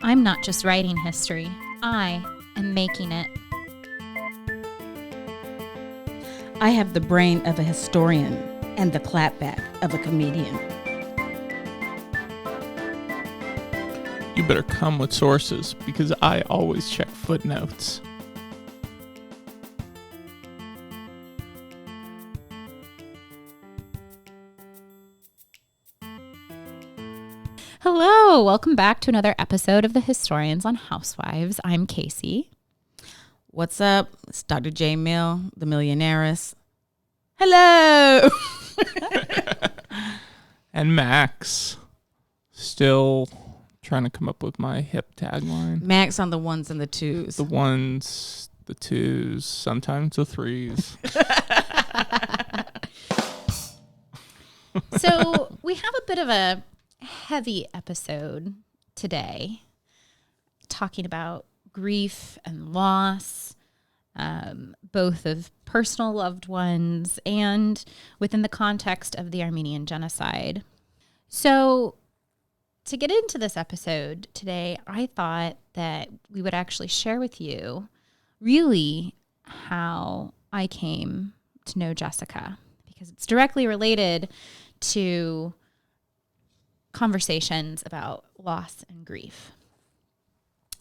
I'm not just writing history, I am making it. I have the brain of a historian and the clapback of a comedian. You better come with sources, because I always check footnotes. Hello, welcome back to another episode of the Historians on Housewives. I'm Casey. What's up? It's Dr. J. Mill, the millionaires. Hello! And Max, still trying to come up with my hip tagline. Max on the ones and the twos. The ones, the twos, sometimes the threes. So we have a bit of a heavy episode today, talking about grief and loss, both of personal loved ones and within the context of the Armenian Genocide. So to get into this episode today, I thought that we would actually share with you really how I came to know Jessica, because it's directly related to conversations about loss and grief.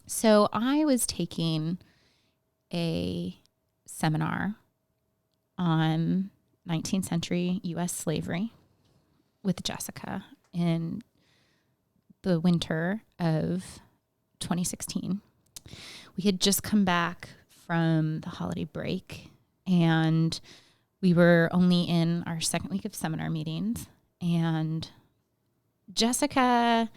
So I was taking a seminar on 19th century U.S. slavery with Jessica in the winter of 2016. We had just come back from the holiday break, and we were only in our second week of seminar meetings, and Jessica,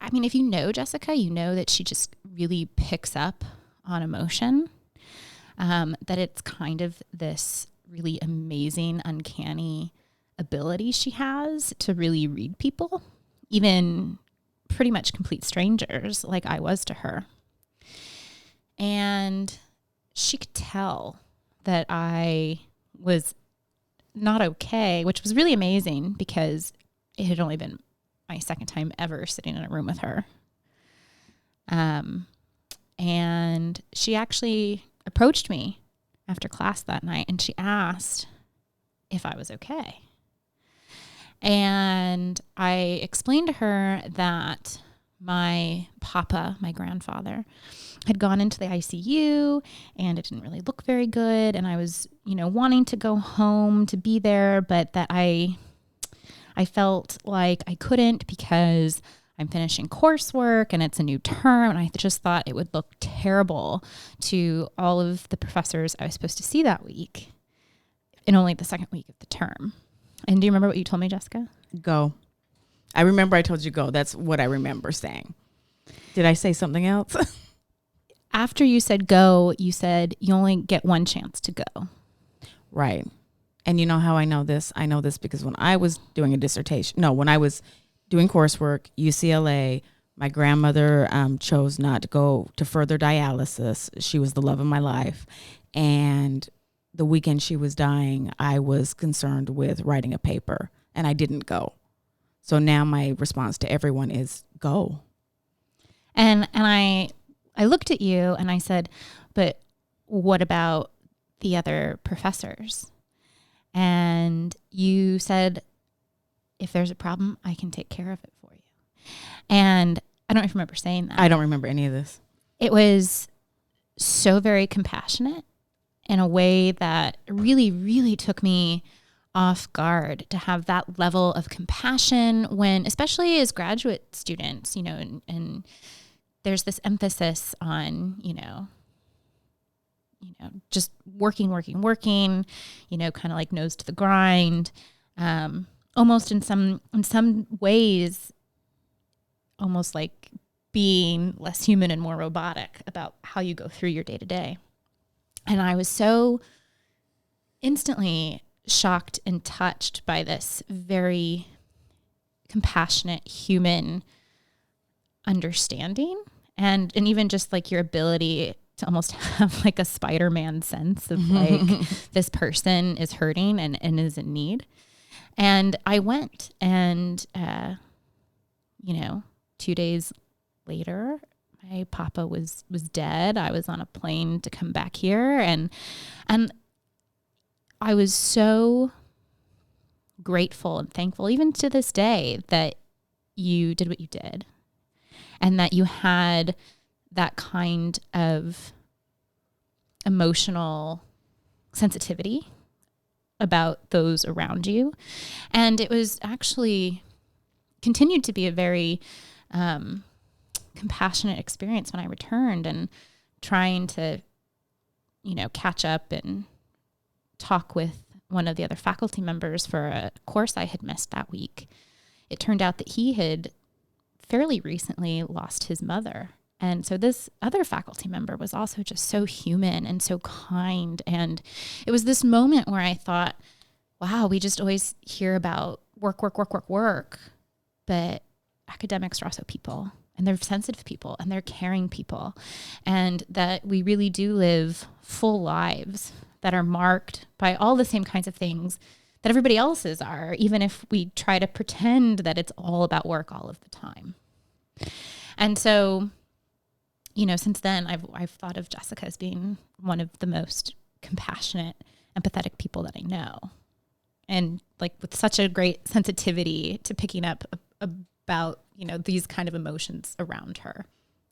I mean, if you know Jessica, you know that she just really picks up on emotion, that it's kind of this really amazing, uncanny ability she has to really read people, even pretty much complete strangers like I was to her. And she could tell that I was not okay, which was really amazing because it had only been my second time ever sitting in a room with her. And she actually approached me after class that night, and she asked if I was okay. And I explained to her that my papa, my grandfather, had gone into the ICU and it didn't really look very good. And I was, wanting to go home to be there, but that I felt like I couldn't because I'm finishing coursework and it's a new term. And I just thought it would look terrible to all of the professors I was supposed to see that week in only the second week of the term. And do you remember what you told me, Jessica? Go. I remember I told you go. That's what I remember saying. Did I say something else? After you said go, you said you only get one chance to go. Right. And you know how I know this? I know this because when I was doing when I was doing coursework, UCLA, my grandmother chose not to go to further dialysis. She was the love of my life. And the weekend she was dying, I was concerned with writing a paper, and I didn't go. So now my response to everyone is go. And I looked at you and I said, but what about the other professors? And you said, if there's a problem, I can take care of it for you. And I don't remember saying that. I don't remember any of this. It was so very compassionate in a way that really, really took me off guard to have that level of compassion when, especially as graduate students, and there's this emphasis on, just working, kind of like nose to the grind, almost in some ways, almost like being less human and more robotic about how you go through your day to day. And I was so instantly shocked and touched by this very compassionate human understanding and even just like your ability to almost have like a Spider-Man sense of like this person is hurting and is in need. And I went and, 2 days later, my papa was dead. I was on a plane to come back here, and I was so grateful and thankful, even to this day, that you did what you did, and that you had that kind of emotional sensitivity about those around you. And it was actually continued to be a very compassionate experience when I returned, and trying to, catch up and talk with one of the other faculty members for a course I had missed that week. It turned out that he had fairly recently lost his mother. And so this other faculty member was also just so human and so kind. And it was this moment where I thought, wow, we just always hear about work. But academics are also people, and they're sensitive people, and they're caring people. And that we really do live full lives that are marked by all the same kinds of things that everybody else's are, even if we try to pretend that it's all about work all of the time. And so, since then, I've thought of Jessica as being one of the most compassionate, empathetic people that I know. And like with such a great sensitivity to picking up about, these kind of emotions around her.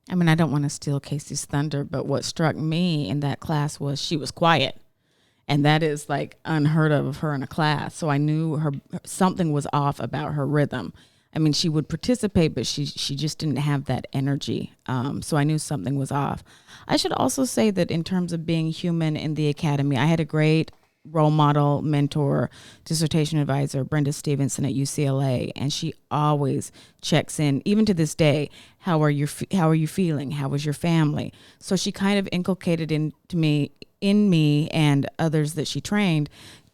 I mean, I don't want to steal Casey's thunder, but what struck me in that class was she was quiet. And that is like unheard of her in a class. So I knew something was off about her rhythm. I mean, she would participate, but she just didn't have that energy. So I knew something was off. I should also say that in terms of being human in the academy, I had a great role model, mentor, dissertation advisor, Brenda Stevenson at UCLA, and she always checks in, even to this day. How are you feeling? How was your family? So she kind of inculcated in me and others that she trained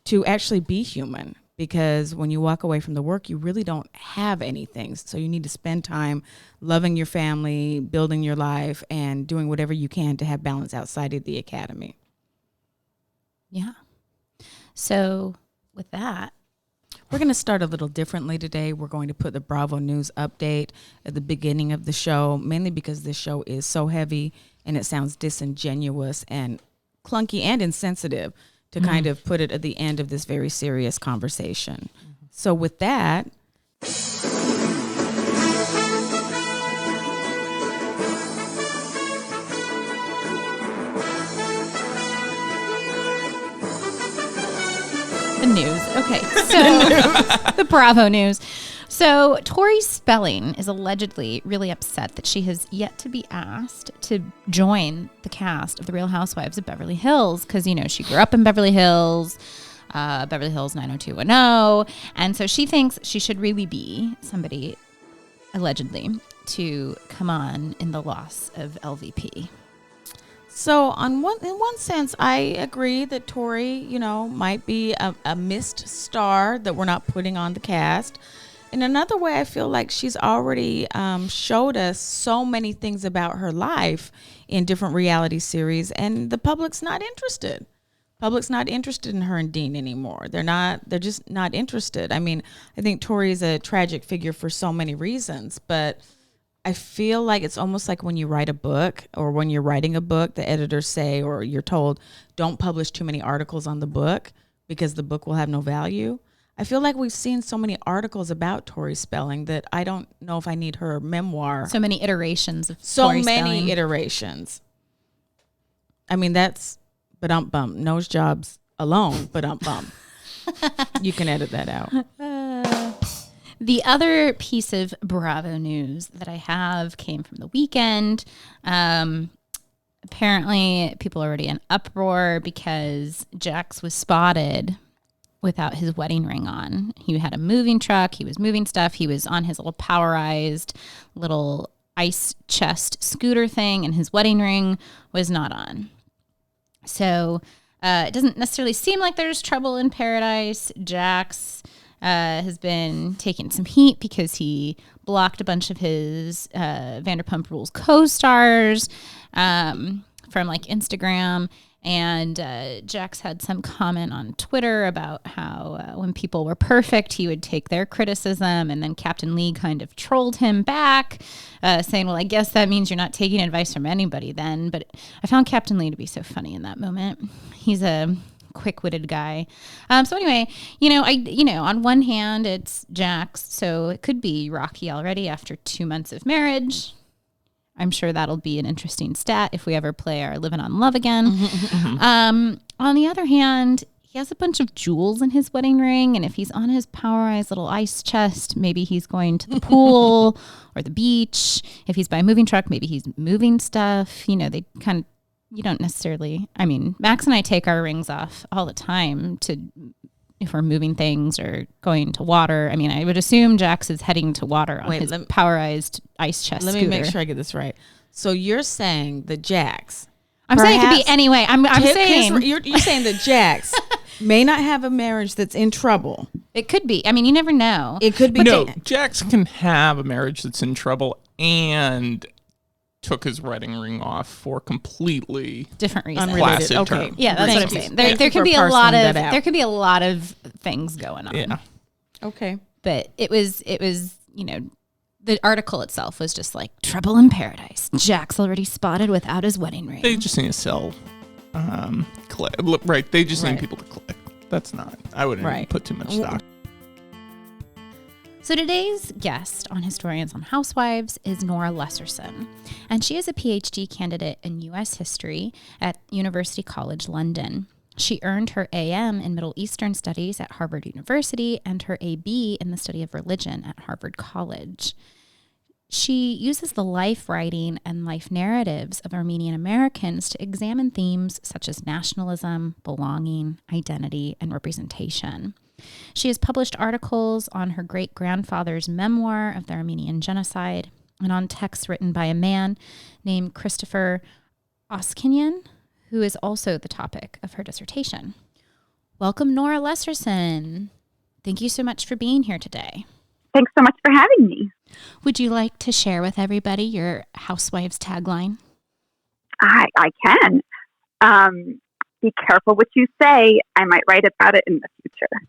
to actually be human. Because when you walk away from the work, you really don't have anything. So you need to spend time loving your family, building your life, and doing whatever you can to have balance outside of the academy. Yeah. So with that, we're going to start a little differently today. We're going to put the Bravo News update at the beginning of the show, mainly because this show is so heavy and it sounds disingenuous and clunky and insensitive to kind of put it at the end of this very serious conversation. So with that, the news. Okay, so the Bravo News. So Tori Spelling is allegedly really upset that she has yet to be asked to join the cast of The Real Housewives of Beverly Hills because, she grew up in Beverly Hills 90210. And so she thinks she should really be somebody, allegedly, to come on in the loss of LVP. So in one sense, I agree that Tori, might be a missed star that we're not putting on the cast. In another way, I feel like she's already showed us so many things about her life in different reality series, and the public's not interested. Public's not interested in her and Dean anymore. They're just not interested. I mean, I think Tori is a tragic figure for so many reasons, but I feel like it's almost like when you write a book or when you're writing a book, the editors say, or you're told, don't publish too many articles on the book because the book will have no value. I feel like we've seen so many articles about Tori Spelling that I don't know if I need her memoir. So many iterations of so Tori many Spelling. Iterations. I mean, that's ba-dum-bum. Nose jobs alone, ba-dum-bum. You can edit that out. The other piece of Bravo news that I have came from the weekend. Apparently, people are already in uproar because Jax was spotted without his wedding ring on. He had a moving truck. He was moving stuff. He was on his little powerized little ice chest scooter thing, and his wedding ring was not on. So it doesn't necessarily seem like there's trouble in paradise. Jax has been taking some heat because he blocked a bunch of his Vanderpump Rules co-stars from Instagram. And Jax had some comment on Twitter about how when people were perfect, he would take their criticism. And then Captain Lee kind of trolled him back, saying, well, I guess that means you're not taking advice from anybody then. But I found Captain Lee to be so funny in that moment. He's a quick-witted guy. So anyway, on one hand, it's Jax. So it could be rocky already after 2 months of marriage. I'm sure that'll be an interesting stat if we ever play our Living on Love again. On the other hand, he has a bunch of jewels in his wedding ring. And if he's on his powerized little ice chest, maybe he's going to the pool or the beach. If he's by a moving truck, maybe he's moving stuff. They kind of, you don't necessarily, Max and I take our rings off all the time if we're moving things or going to water. I would assume Jax is heading to water on his powerized ice chest Let scooter. me make sure I get this right. So you're saying the Jax. I'm saying it could be anyway. I'm saying you're saying that Jax may not have a marriage that's in trouble. It could be. You never know. It could be. No, Jax can have a marriage that's in trouble and took his wedding ring off for completely different reasons. Placid okay. term. Yeah, that's what I'm saying. There could be a lot of things going on. Yeah. Okay. But it was the article itself was just like trouble in paradise. Jax already spotted without his wedding ring. They just need to sell click. Right. They just need people to click. That's not, I wouldn't even put too much stock. So today's guest on Historians on Housewives is Nora Lessersohn, and she is a PhD candidate in U.S. history at University College London. She earned her AM in Middle Eastern Studies at Harvard University and her AB in the study of religion at Harvard College. She uses the life writing and life narratives of Armenian Americans to examine themes such as nationalism, belonging, identity, and representation. She has published articles on her great-grandfather's memoir of the Armenian Genocide and on texts written by a man named Christopher Oskinian, who is also the topic of her dissertation. Welcome, Nora Lessersohn. Thank you so much for being here today. Thanks so much for having me. Would you like to share with everybody your Housewives tagline? I can. Be careful what you say. I might write about it in the future.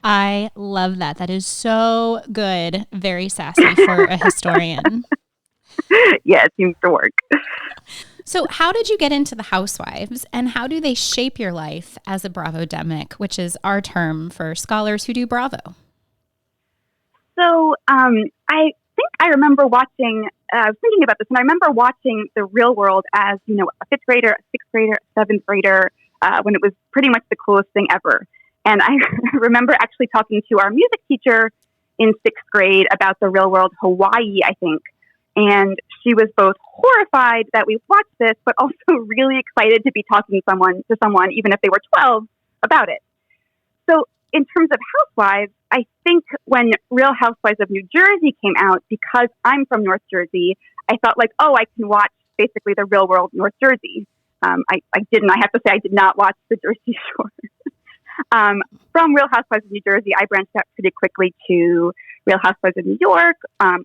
I love that. That is so good. Very sassy for a historian. Yeah, it seems to work. So how did you get into the Housewives, and how do they shape your life as a Bravo-demic, which is our term for scholars who do Bravo? So I think I remember watching, I was thinking about this, and I remember watching The Real World as, a fifth grader, a sixth grader, a seventh grader, when it was pretty much the coolest thing ever. And I remember actually talking to our music teacher in sixth grade about The Real World Hawaii, I think. And she was both horrified that we watched this, but also really excited to be talking to someone, even if they were 12, about it. So in terms of Housewives, I think when Real Housewives of New Jersey came out, because I'm from North Jersey, I felt like, I can watch basically the Real World North Jersey. I didn't. I have to say I did not watch the Jersey Shore. From Real Housewives of New Jersey, I branched out pretty quickly to Real Housewives of New York,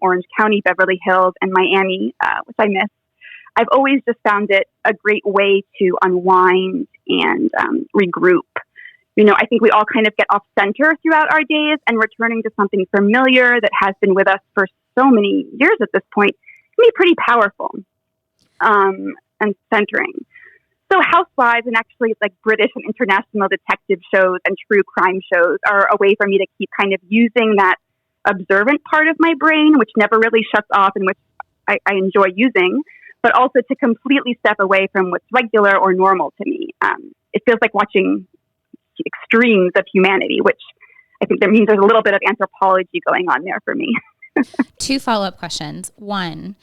Orange County, Beverly Hills, and Miami, which I miss. I've always just found it a great way to unwind and regroup. I think we all kind of get off center throughout our days, and returning to something familiar that has been with us for so many years at this point can be pretty powerful and centering. So Housewives and actually like British and international detective shows and true crime shows are a way for me to keep kind of using that observant part of my brain, which never really shuts off and which I enjoy using, but also to completely step away from what's regular or normal to me. It feels like watching extremes of humanity, which I think that means there's a little bit of anthropology going on there for me. 2 follow-up questions. 1,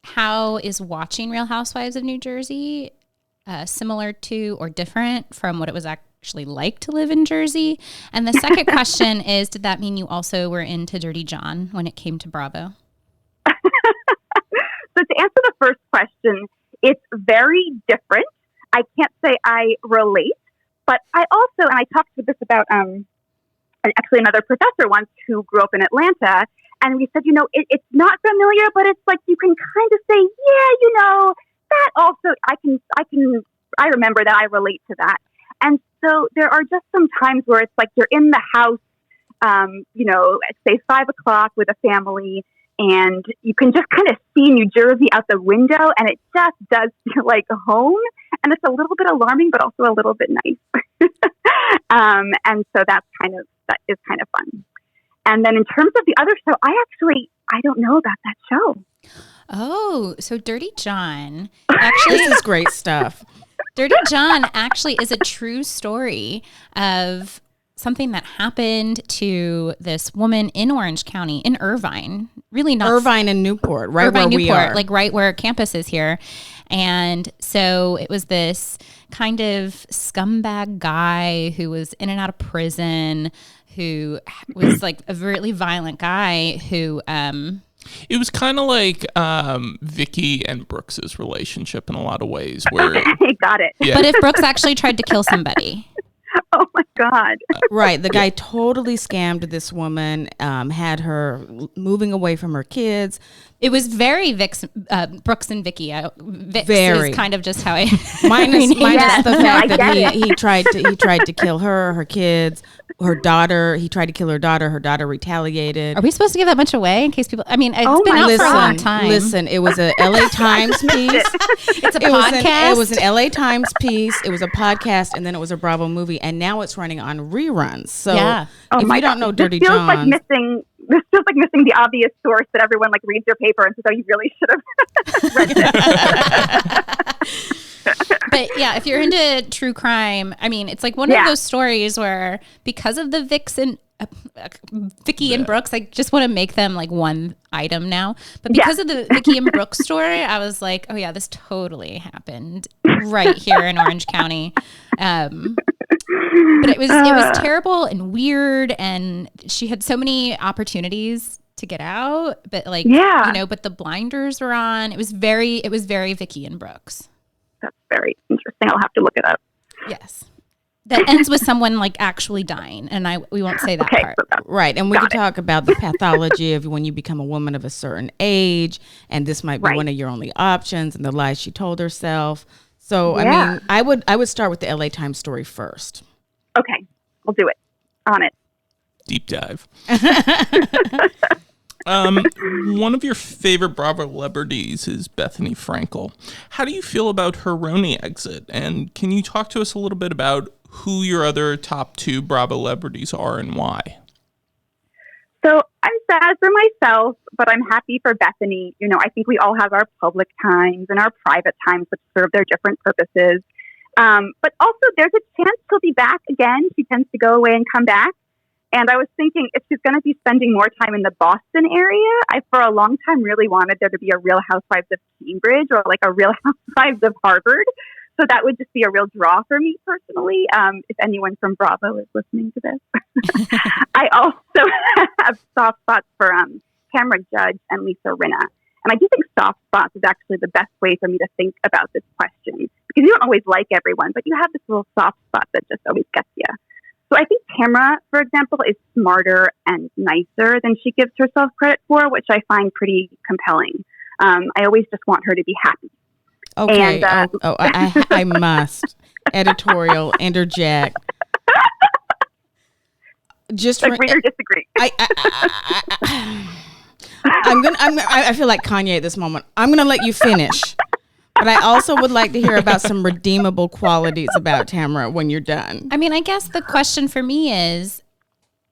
how is watching Real Housewives of New Jersey similar to or different from what it was actually like to live in Jersey? And the second question is, did that mean you also were into Dirty John when it came to Bravo? So to answer the first question, it's very different. I can't say I relate, but I also, and I talked with this about actually another professor once who grew up in Atlanta, and we said, it's not familiar, but it's like you can kind of say, that also I can I remember that. I relate to that. And so there are just some times where it's like you're in the house, at say 5 o'clock with a family, and you can just kind of see New Jersey out the window, and it just does feel like home. And it's a little bit alarming, but also a little bit nice. And so that is kind of fun. And then in terms of the other show, I don't know about that show. Oh, so Dirty John actually This is great stuff. Dirty John actually is a true story of something that happened to this woman in Orange County, in Irvine, really not Irvine and Newport, right Irvine, where Newport, we are. like right where campus is here. And so it was this kind of scumbag guy who was in and out of prison, who was like a really violent guy who, it was kind of like Vicky and Brooks's relationship in a lot of ways. Where, Got it. yeah. but if Brooks actually tried to kill somebody. Oh my God. Right. The guy totally scammed this woman, had her moving away from her kids. It was very Brooks and Vicky. Vix Very. is kind of just how I Minus Yes, the no, fact I that get he tried to kill her kids, her daughter. He tried to kill her daughter. Her daughter retaliated. Are we supposed to give that much away in case people? I mean, it's Oh been my out for a long Listen, time. listen. It was a LA Times piece. It's a It podcast. was an LA Times piece. It was a podcast, and then it was a Bravo movie, and now it's running on reruns. So Yeah. Oh if my you don't God. know Dirty This feels John, like missing the obvious source that everyone like reads your paper and says, "Oh, you really should have read this." But yeah, if you're into true crime, I mean, it's like one of those stories where because of the Vicky and Brooks, I just want to make them like one item now. But because of the Vicky and Brooks story, I was like, oh yeah, this totally happened right here in Orange County. But it was terrible and weird, and she had so many opportunities to get out, but but the blinders were on. It was very Vicky and Brooks. That's very interesting. I'll have to look it up. Yes. That ends with someone like actually dying, and we won't say that part. right? And we could talk about the pathology of when you become a woman of a certain age, and this might be one of your only options, and the lies she told herself. So, I mean, I would start with the LA Times story first. Okay, we'll do it. On it. Deep dive. One of your favorite Bravo celebrities is Bethany Frankel. How do you feel about her Roni exit? And can you talk to us a little bit about who your other top 2 Bravo celebrities are and why? So I'm sad for myself, but I'm happy for Bethany. You know, I think we all have our public times and our private times, which serve their different purposes. But also there's a chance she'll be back again. She tends to go away and come back. And I was thinking if she's going to be spending more time in the Boston area, I for a long time really wanted there to be a Real Housewives of Cambridge or like a Real Housewives of Harvard. So that would just be a real draw for me personally, if anyone from Bravo is listening to this. I also have soft spots for Tamara Judge and Lisa Rinna. And I do think soft spots is actually the best way for me to think about this question, because you don't always like everyone, but you have this little soft spot that just always gets you. So I think Tamara, for example, is smarter and nicer than she gives herself credit for, which I find pretty compelling. I always just want her to be happy. Okay. And, I must editorial interject. Just agree or disagree. I feel like Kanye at this moment. I'm gonna let you finish, but I also would like to hear about some redeemable qualities about Tamara when you're done. I mean, I guess the question for me is,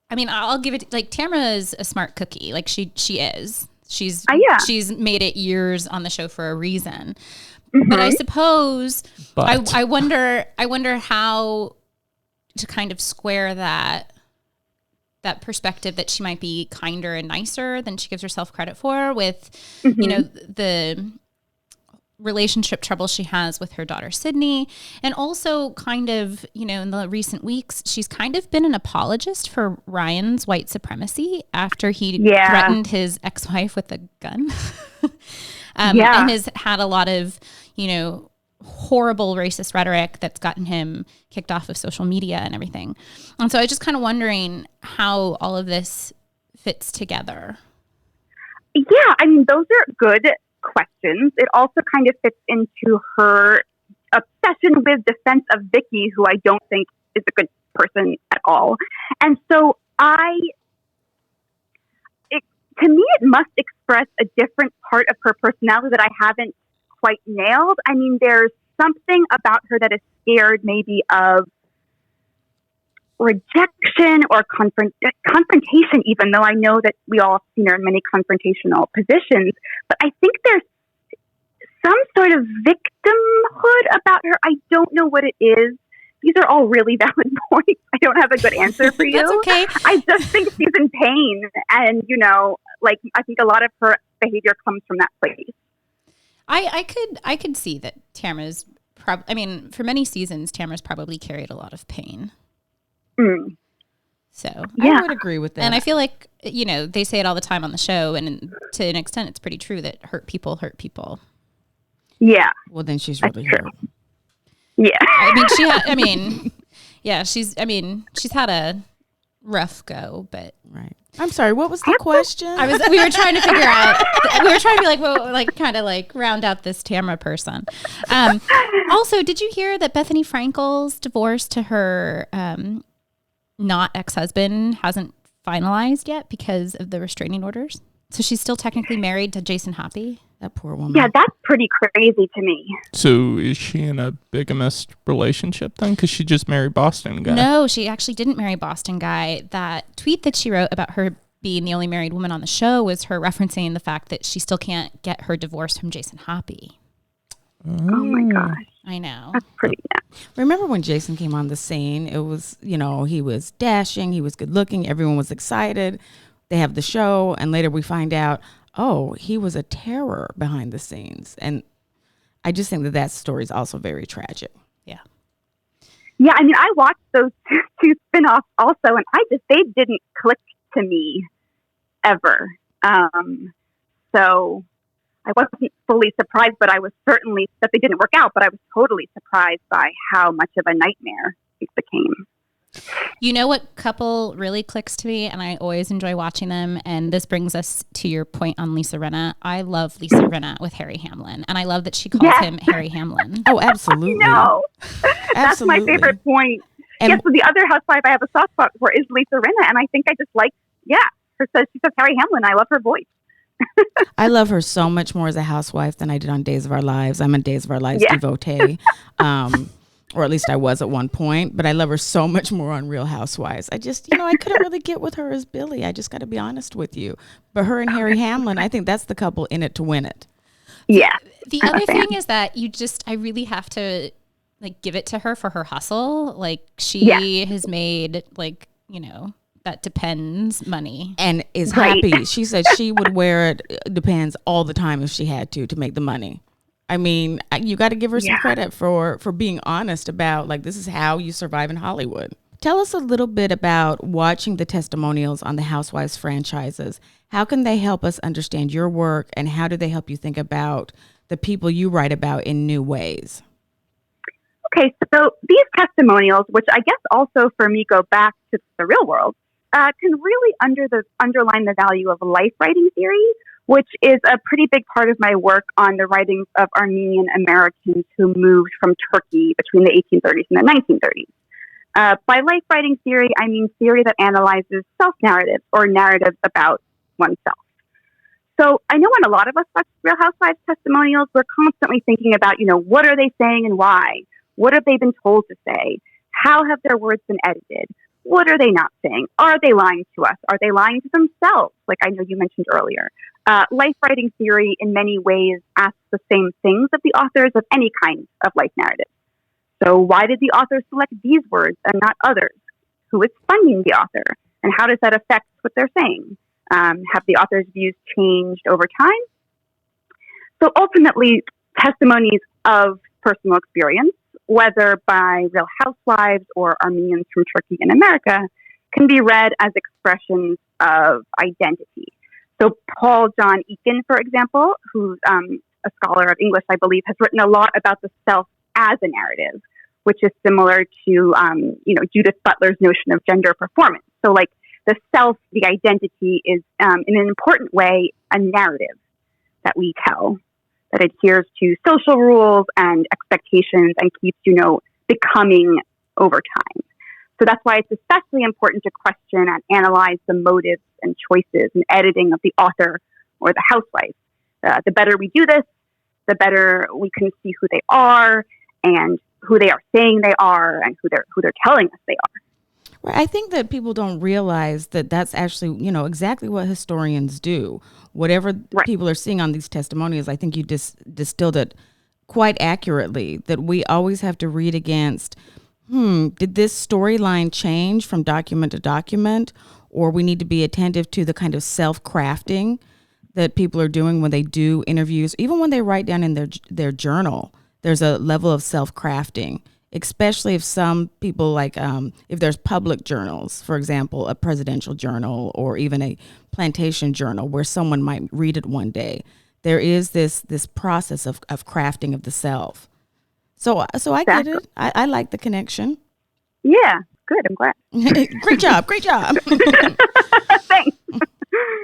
I mean, I'll give it like Tamara is a smart cookie. Like she is. She's made it years on the show for a reason. Mm-hmm. But I suppose I wonder how to kind of square that perspective that she might be kinder and nicer than she gives herself credit for with, you know, the relationship trouble she has with her daughter, Sydney. And also kind of, you know, in the recent weeks, she's kind of been an apologist for Ryan's white supremacy after he threatened his ex-wife with a gun. And has had a lot of, you know, horrible racist rhetoric that's gotten him kicked off of social media and everything. And so I was just kind of wondering how all of this fits together. Yeah, I mean, those are good questions. It also kind of fits into her obsession with defense of Vicky, who I don't think is a good person at all. And so to me, it must express a different part of her personality that I haven't quite nailed. I mean, there's something about her that is scared maybe of rejection or confrontation, even though I know that we all have seen her in many confrontational positions. But I think there's some sort of victimhood about her. I don't know what it is. These are all really valid points. I don't have a good answer for you. That's okay. I just think she's in pain. And, I think a lot of her behavior comes from that place. I could see that Tamara's for many seasons, Tamara's probably carried a lot of pain. Mm. So I would agree with that. And I feel like, they say it all the time on the show, and to an extent, it's pretty true that hurt people hurt people. Yeah. Well, then she's really hurt. Yeah. She's had a rough go, but right. I'm sorry. What was the question? We were trying to figure out. We were trying to be kind of round out this Tamara person. Also, did you hear that Bethany Frankel's divorce to her not ex-husband hasn't finalized yet because of the restraining orders? So she's still technically married to Jason Hoppy. That poor woman. Yeah, that's pretty crazy to me. So is she in a bigamist relationship then? Because she just married Boston guy. No, she actually didn't marry Boston guy. That tweet that she wrote about her being the only married woman on the show was her referencing the fact that she still can't get her divorce from Jason Hoppy. Oh my gosh. I know. That's pretty Remember when Jason came on the scene? It was, he was dashing, he was good looking, everyone was excited. They have the show, and later we find out, he was a terror behind the scenes. And I just think that story is also very tragic. Yeah. Yeah, I mean, I watched those two spinoffs also, and they didn't click to me ever. So I wasn't fully surprised, but I was certainly that they didn't work out, but I was totally surprised by how much of a nightmare it became. You know what couple really clicks to me, and I always enjoy watching them, and this brings us to your point on Lisa Rinna. I love Lisa Rinna with Harry Hamlin, and I love that she calls him Harry Hamlin. Oh, absolutely. No, that's my favorite point. And so the other housewife I have a soft spot for is Lisa Rinna, and I think I just like, she says Harry Hamlin. I love her voice. I love her so much more as a housewife than I did on Days of Our Lives. I'm a Days of Our Lives devotee. Or at least I was at one point, but I love her so much more on Real Housewives. I just, I couldn't really get with her as Billy. I just got to be honest with you. But her and Harry Hamlin, I think that's the couple in it to win it. Yeah. The other thing is that I really have to give it to her for her hustle. She has made that Depends money. And is happy. She said she would wear it Depends all the time if she had to make the money. I mean, you got to give her some credit for being honest about this is how you survive in Hollywood. Tell us a little bit about watching the testimonials on the Housewives franchises. How can they help us understand your work, and how do they help you think about the people you write about in new ways? Okay, so these testimonials, which I guess also for me go back to the real world, can really underline the value of Lifewriting Theory, which is a pretty big part of my work on the writings of Armenian-Americans who moved from Turkey between the 1830s and the 1930s. By Lifewriting Theory, I mean theory that analyzes self-narratives or narratives about oneself. So I know when a lot of us watch Real Housewives testimonials, we're constantly thinking about, what are they saying and why? What have they been told to say? How have their words been edited? What are they not saying? Are they lying to us? Are they lying to themselves? Like I know you mentioned earlier. Lifewriting Theory in many ways asks the same things of the authors of any kind of life narrative. So why did the author select these words and not others? Who is funding the author? And how does that affect what they're saying? Have the author's views changed over time? So ultimately, testimonies of personal experience, whether by Real Housewives or Armenians from Turkey and America, can be read as expressions of identity. So Paul John Eakin, for example, who's a scholar of English, I believe, has written a lot about the self as a narrative, which is similar to, Judith Butler's notion of gender performance. So like the self, the identity is in an important way a narrative that we tell that adheres to social rules and expectations and keeps, becoming over time. So that's why it's especially important to question and analyze the motives and choices and editing of the author or the housewife. The better we do this, the better we can see who they are and who they are saying they are and who they're telling us they are. Right. I think that people don't realize that that's actually, exactly what historians do. Whatever people are seeing on these testimonials, I think you distilled it quite accurately, that we always have to read against, did this storyline change from document to document? Or we need to be attentive to the kind of self-crafting that people are doing when they do interviews, even when they write down in their journal. There's a level of self-crafting, especially if some people if there's public journals, for example, a presidential journal or even a plantation journal where someone might read it one day. There is this process of crafting of the self. So I get it. I like the connection. Yeah, good. I'm glad. Great job. Thanks.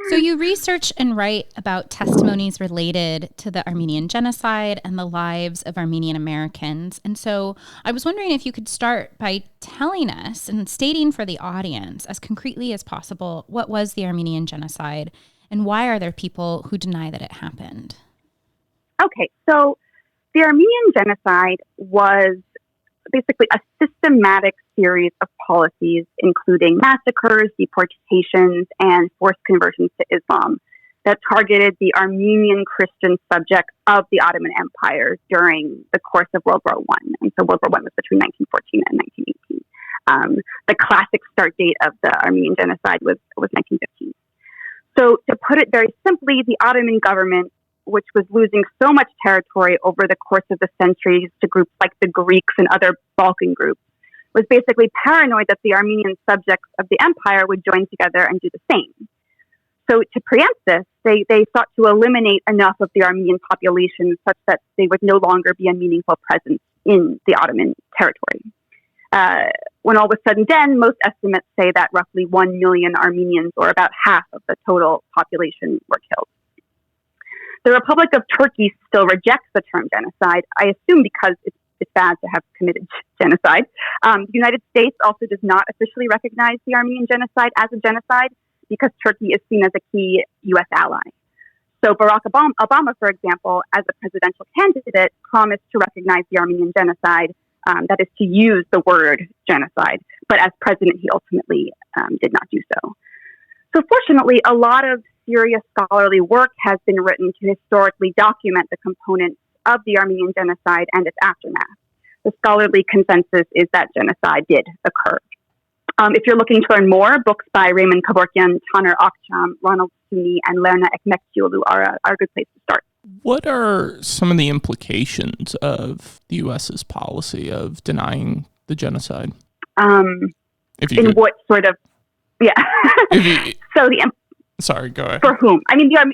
So you research and write about testimonies related to the Armenian Genocide and the lives of Armenian Americans. And so I was wondering if you could start by telling us and stating for the audience as concretely as possible, what was the Armenian Genocide and why are there people who deny that it happened? Okay, so the Armenian Genocide was basically a systematic series of policies, including massacres, deportations, and forced conversions to Islam that targeted the Armenian Christian subjects of the Ottoman Empire during the course of World War I. And so World War I was between 1914 and 1918. The classic start date of the Armenian Genocide was 1915. So to put it very simply, the Ottoman government, which was losing so much territory over the course of the centuries to groups like the Greeks and other Balkan groups, was basically paranoid that the Armenian subjects of the empire would join together and do the same. So to preempt this, they sought to eliminate enough of the Armenian population such that they would no longer be a meaningful presence in the Ottoman territory. When all was said and done, most estimates say that roughly 1 million Armenians, or about half of the total population, were killed. The Republic of Turkey still rejects the term genocide, I assume because it's bad to have committed genocide. The United States also does not officially recognize the Armenian Genocide as a genocide because Turkey is seen as a key U.S. ally. So Barack Obama, for example, as a presidential candidate, promised to recognize the Armenian Genocide, that is to use the word genocide, but as president, he ultimately did not do so. So fortunately, a lot of serious scholarly work has been written to historically document the components of the Armenian Genocide and its aftermath. The scholarly consensus is that genocide did occur. If you're looking to learn more, books by Raymond Kevorkian, Taner Akçam, Ronald Sunni, and Lerna Ekmekcioglu are a good place to start. What are some of the implications of the U.S.'s policy of denying the genocide? What sort of, yeah. Sorry, go ahead. For whom? I mean, I'm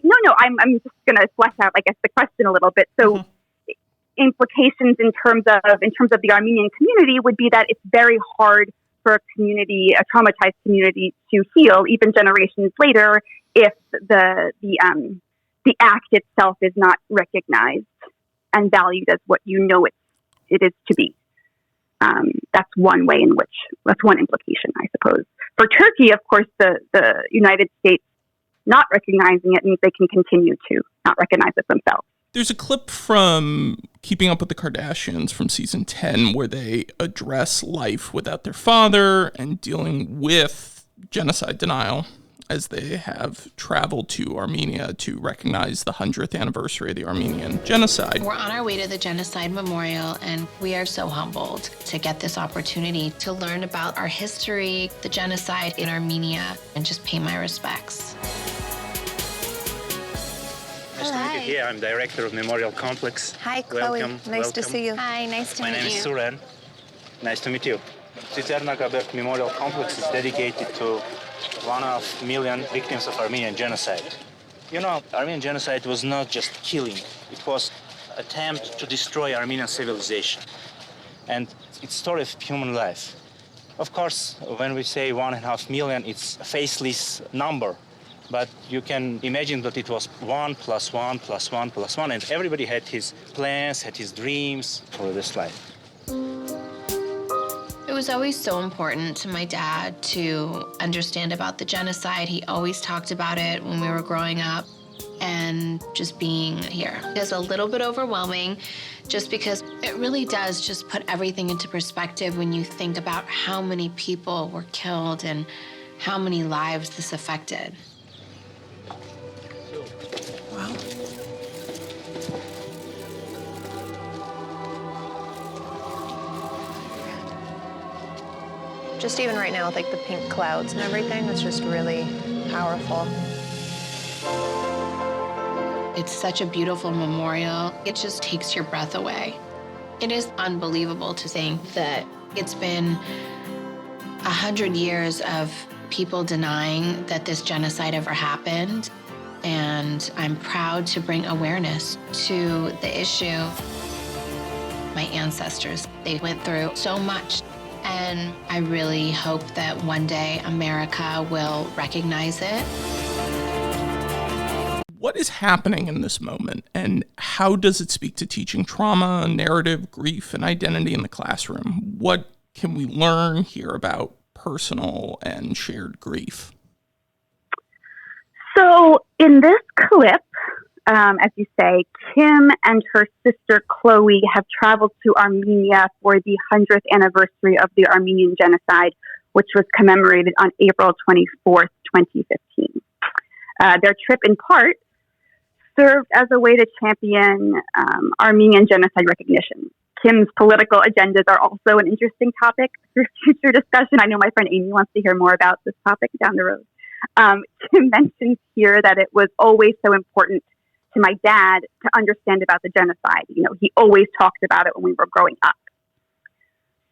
just going to flesh out, I guess, the question a little bit. So implications in terms of the Armenian community would be that it's very hard for a traumatized community to heal, even generations later, if the act itself is not recognized and valued as what it is to be. That's one implication, I suppose. For Turkey, of course, the United States not recognizing it means they can continue to not recognize it themselves. There's a clip from Keeping Up with the Kardashians from season 10 where they address life without their father and dealing with genocide denial as they have traveled to Armenia to recognize the 100th anniversary of the Armenian Genocide. We're on our way to the Genocide Memorial, and we are so humbled to get this opportunity to learn about our history, the genocide in Armenia, and just pay my respects. Nice to meet you here. I'm director of Memorial Complex. Hi, Chloe. Welcome. Nice to see you. Hi, nice to meet you. My name is Suren. Nice to meet you. Tsitsernagabert Memorial Complex is dedicated to 1.5 million victims of Armenian Genocide. Armenian Genocide was not just killing. It was an attempt to destroy Armenian civilization. And it's a story of human life. Of course, when we say 1.5 million, it's a faceless number. But you can imagine that it was 1 plus 1 plus 1 plus 1, and everybody had his plans, had his dreams for this life. It was always so important to my dad to understand about the genocide. He always talked about it when we were growing up, and just being here is a little bit overwhelming just because it really does just put everything into perspective when you think about how many people were killed and how many lives this affected. Wow. Just even right now with like the pink clouds and everything, it's just really powerful. It's such a beautiful memorial. It just takes your breath away. It is unbelievable to think that it's been 100 years of people denying that this genocide ever happened. And I'm proud to bring awareness to the issue. My ancestors, they went through so much. And I really hope that one day America will recognize it. What is happening in this moment, and how does it speak to teaching trauma, narrative, grief, and identity in the classroom? What can we learn here about personal and shared grief? So in this clip, as you say, Kim and her sister Chloe have traveled to Armenia for the 100th anniversary of the Armenian Genocide, which was commemorated on April 24th, 2015. Their trip, in part, served as a way to champion Armenian genocide recognition. Kim's political agendas are also an interesting topic for future discussion. I know my friend Amy wants to hear more about this topic down the road. Kim mentions here that it was always so important to my dad to understand about the genocide. You know, he always talked about it when we were growing up.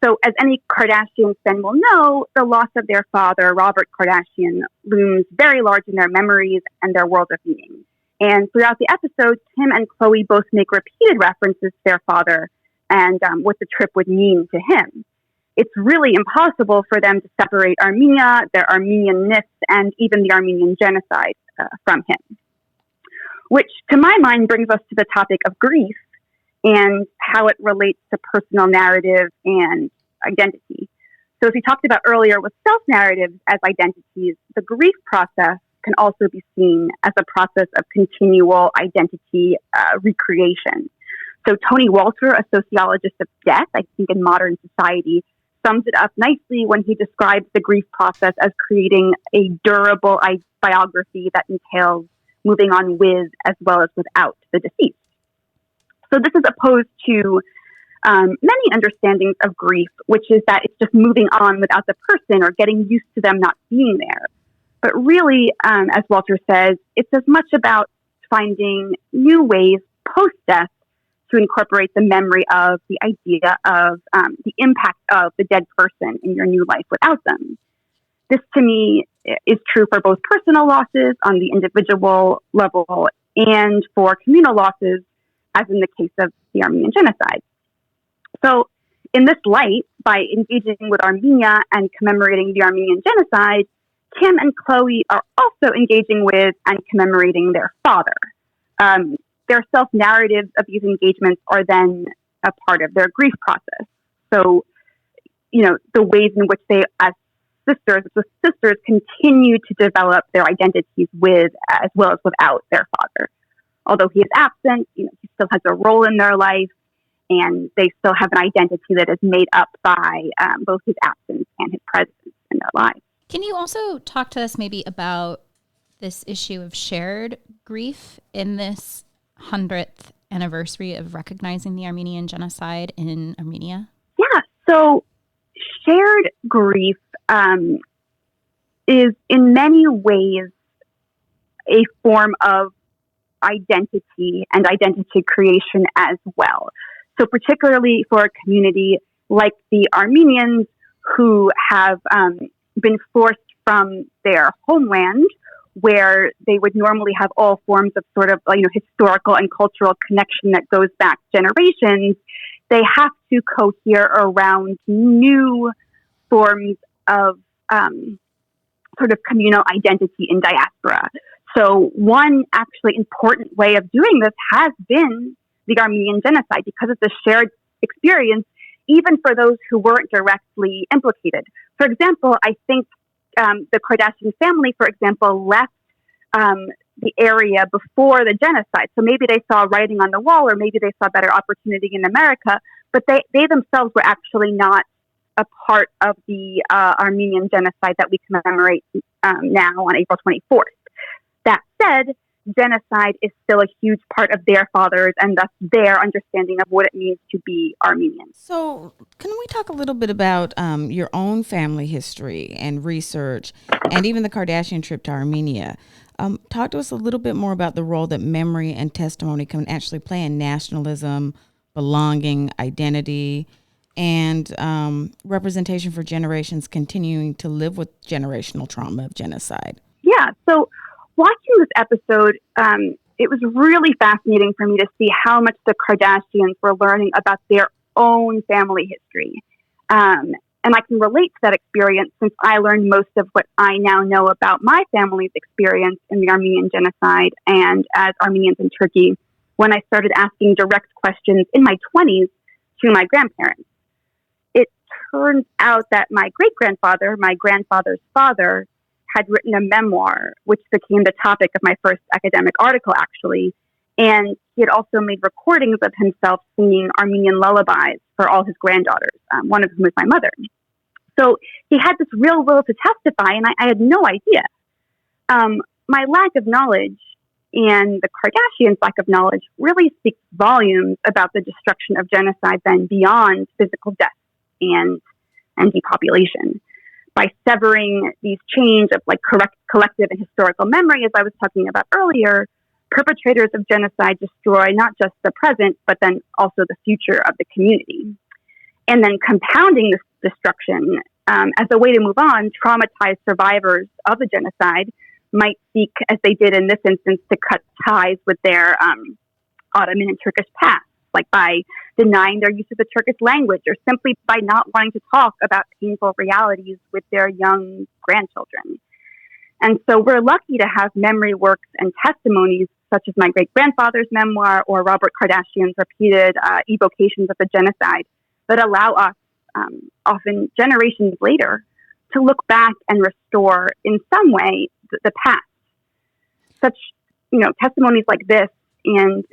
So as any Kardashians then will know, the loss of their father, Robert Kardashian, looms very large in their memories and their world of meaning. And throughout the episode, Kim and Chloe both make repeated references to their father and what the trip would mean to him. It's really impossible for them to separate Armenia, their Armenian-ness, and even the Armenian Genocide from him. Which, to my mind, brings us to the topic of grief and how it relates to personal narrative and identity. So as we talked about earlier with self-narratives as identities, the grief process can also be seen as a process of continual identity recreation. So Tony Walter, a sociologist of death, I think in modern society, sums it up nicely when he describes the grief process as creating a durable biography that entails moving on with as well as without the deceased. So this is opposed to many understandings of grief, which is that it's just moving on without the person or getting used to them not being there. But really, as Walter says, it's as much about finding new ways post-death to incorporate the memory of the idea of the impact of the dead person in your new life without them. This, to me, is true for both personal losses on the individual level and for communal losses, as in the case of the Armenian Genocide. So in this light, by engaging with Armenia and commemorating the Armenian Genocide, Kim and Chloe are also engaging with and commemorating their father. Their self-narratives of these engagements are then a part of their grief process. So, you know, the ways in which they, as sisters, continue to develop their identities with as well as without their father. Although he is absent, you know, he still has a role in their life, and they still have an identity that is made up by both his absence and his presence in their lives. Can you also talk to us maybe about this issue of shared grief in this 100th anniversary of recognizing the Armenian Genocide in Armenia? Yeah, so shared grief is in many ways a form of identity and identity creation as well. So particularly for a community like the Armenians who have been forced from their homeland, where they would normally have all forms of sort of, you know, historical and cultural connection that goes back generations, they have to cohere around new forms of sort of communal identity in diaspora. So one actually important way of doing this has been the Armenian Genocide, because it's a shared experience, even for those who weren't directly implicated. For example, I think the Kardashian family, for example, left the area before the genocide. So maybe they saw writing on the wall, or maybe they saw better opportunity in America, but they themselves were actually not a part of the Armenian Genocide that we commemorate now on April 24th. That said, genocide is still a huge part of their fathers and thus their understanding of what it means to be Armenian. So can we talk a little bit about your own family history and research, and even the Kardashian trip to Armenia? Talk to us a little bit more about the role that memory and testimony can actually play in nationalism, belonging, identity, and representation for generations continuing to live with generational trauma of genocide. Yeah, so watching this episode, it was really fascinating for me to see how much the Kardashians were learning about their own family history. And I can relate to that experience, since I learned most of what I now know about my family's experience in the Armenian Genocide and as Armenians in Turkey when I started asking direct questions in my 20s to my grandparents. It turns out that my great-grandfather, my grandfather's father, had written a memoir, which became the topic of my first academic article, actually. And he had also made recordings of himself singing Armenian lullabies for all his granddaughters, one of whom was my mother. So he had this real will to testify, and I had no idea. My lack of knowledge and the Kardashians' lack of knowledge really speaks volumes about the destruction of genocide then beyond physical death and depopulation. By severing these chains of collective and historical memory, as I was talking about earlier, perpetrators of genocide destroy not just the present, but then also the future of the community. And then compounding this destruction, as a way to move on, traumatized survivors of the genocide might seek, as they did in this instance, to cut ties with their Ottoman and Turkish past, like by denying their use of the Turkish language, or simply by not wanting to talk about painful realities with their young grandchildren. And so we're lucky to have memory works and testimonies such as my great-grandfather's memoir or Robert Kardashian's repeated evocations of the genocide that allow us, often generations later, to look back and restore in some way the past. Such, testimonies like this and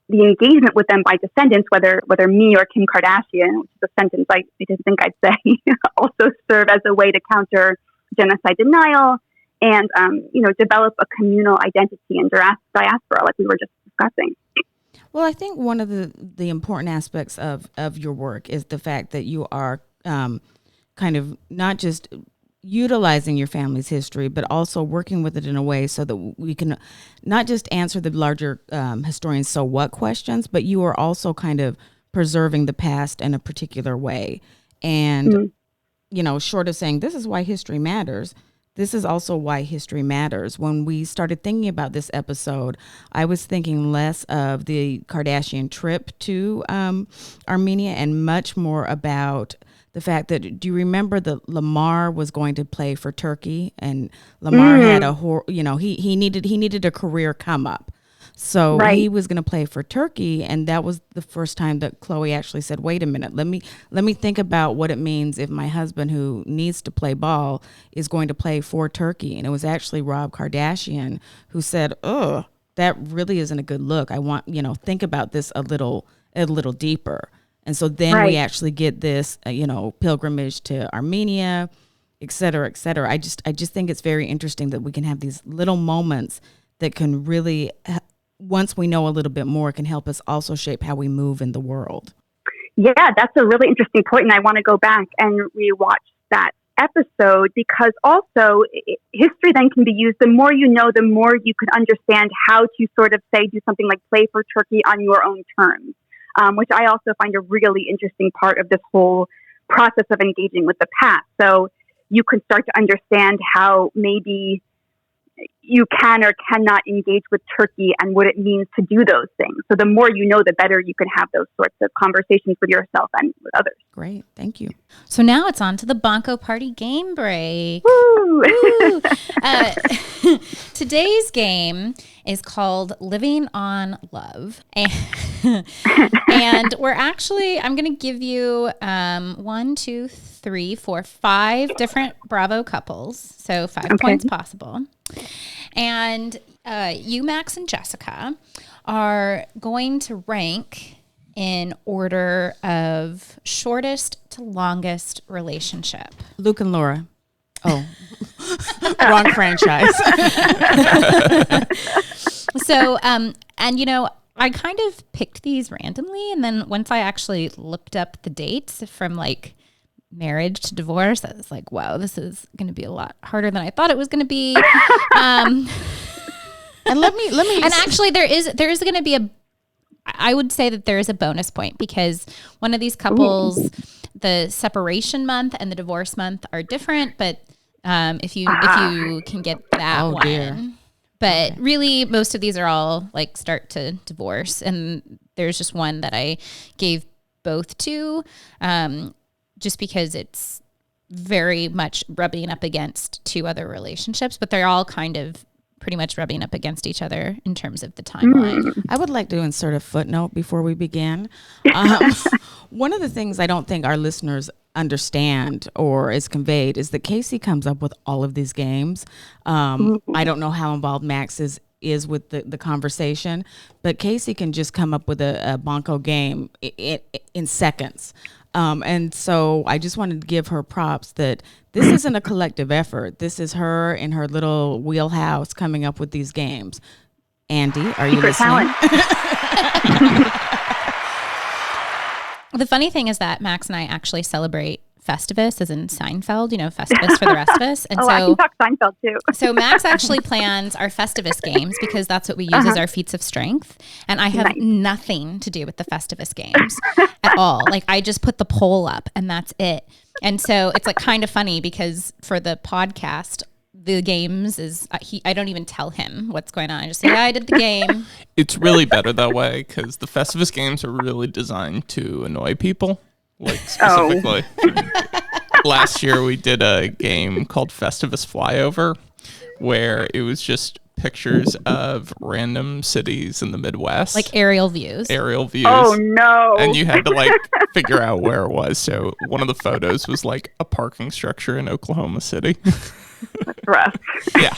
the engagement with them by descendants, whether me or Kim Kardashian, which is a sentence I didn't think I'd say, also serve as a way to counter genocide denial and, develop a communal identity in diaspora, like we were just discussing. Well, I think one of the important aspects of your work is the fact that you are kind of not just utilizing your family's history, but also working with it in a way so that we can not just answer the larger historian so what questions, but you are also kind of preserving the past in a particular way. And, short of saying this is why history matters, this is also why history matters. When we started thinking about this episode, I was thinking less of the Kardashian trip to Armenia and much more about the fact that, do you remember that Lamar was going to play for Turkey, and Lamar had he needed a career come up. So he was going to play for Turkey, and that was the first time that Chloe actually said, wait a minute, let me think about what it means if my husband, who needs to play ball, is going to play for Turkey. And it was actually Rob Kardashian who said, oh, that really isn't a good look. I want, think about this a little deeper. And so then we actually get this, pilgrimage to Armenia, et cetera, et cetera. I just think it's very interesting that we can have these little moments that can really, once we know a little bit more, can help us also shape how we move in the world. Yeah, that's a really interesting point, and I want to go back and rewatch that episode, because also history then can be used. The more you know, the more you can understand how to sort of do something like play for Turkey on your own terms. Which I also find a really interesting part of this whole process of engaging with the past. So you can start to understand how maybe you can or cannot engage with Turkey and what it means to do those things. So the more you know, the better you can have those sorts of conversations with yourself and with others. Great. Thank you. So now it's on to the Bonko Party game break. Woo! Woo. Today's game is called Living on Love. And I'm going to give you 5 different Bravo couples. So 5 points possible. And you, Max, and Jessica are going to rank in order of shortest to longest relationship. Luke and Laura. Oh, wrong franchise. So, and I kind of picked these randomly. And then once I actually looked up the dates from like marriage to divorce, I was like, wow, this is going to be a lot harder than I thought it was going to be. And let me. And actually, there is going to be I would say that there is a bonus point because one of these couples, the separation month and the divorce month are different. But if you can get that one. Dear. But really, most of these are all like start to divorce. And there's just one that I gave both to just because it's very much rubbing up against 2 other relationships. But they're all kind of pretty much rubbing up against each other in terms of the timeline. I would like to insert a footnote before we begin. One of the things I don't think our listeners understand or is conveyed is that Casey comes up with all of these games. I don't know how involved Max is with the conversation, but Casey can just come up with a Bonko game in seconds. And so I just wanted to give her props that this isn't a collective effort. This is her in her little wheelhouse coming up with these games. Andy, are you listening? The funny thing is that Max and I actually celebrate Festivus, as in Seinfeld, Festivus for the rest of us. And I can talk Seinfeld too. So Max actually plans our Festivus games because that's what we use as our feats of strength. And I have nothing to do with the Festivus games at all. Like I just put the poll up and that's it. And so it's like kind of funny because for the podcast, the games is I don't even tell him what's going on. I just say, I did the game. It's really better that way because the Festivus games are really designed to annoy people. Like specifically, last year we did a game called Festivus Flyover, where it was just pictures of random cities in the Midwest, like aerial views. Oh no! And you had to like figure out where it was. So one of the photos was like a parking structure in Oklahoma City. That's rough. Yeah.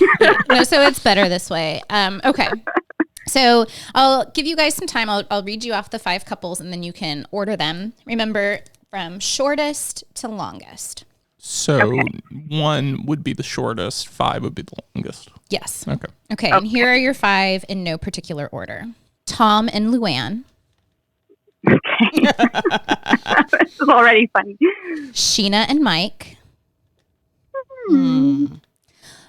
No, so it's better this way. Okay. So I'll give you guys some time. I'll read you off the 5 couples and then you can order them. Remember, from shortest to longest. So 1 would be the shortest, 5 would be the longest. Yes. Okay. And here are your 5 in no particular order. Tom and Luann. Okay. This is already funny. Sheena and Mike.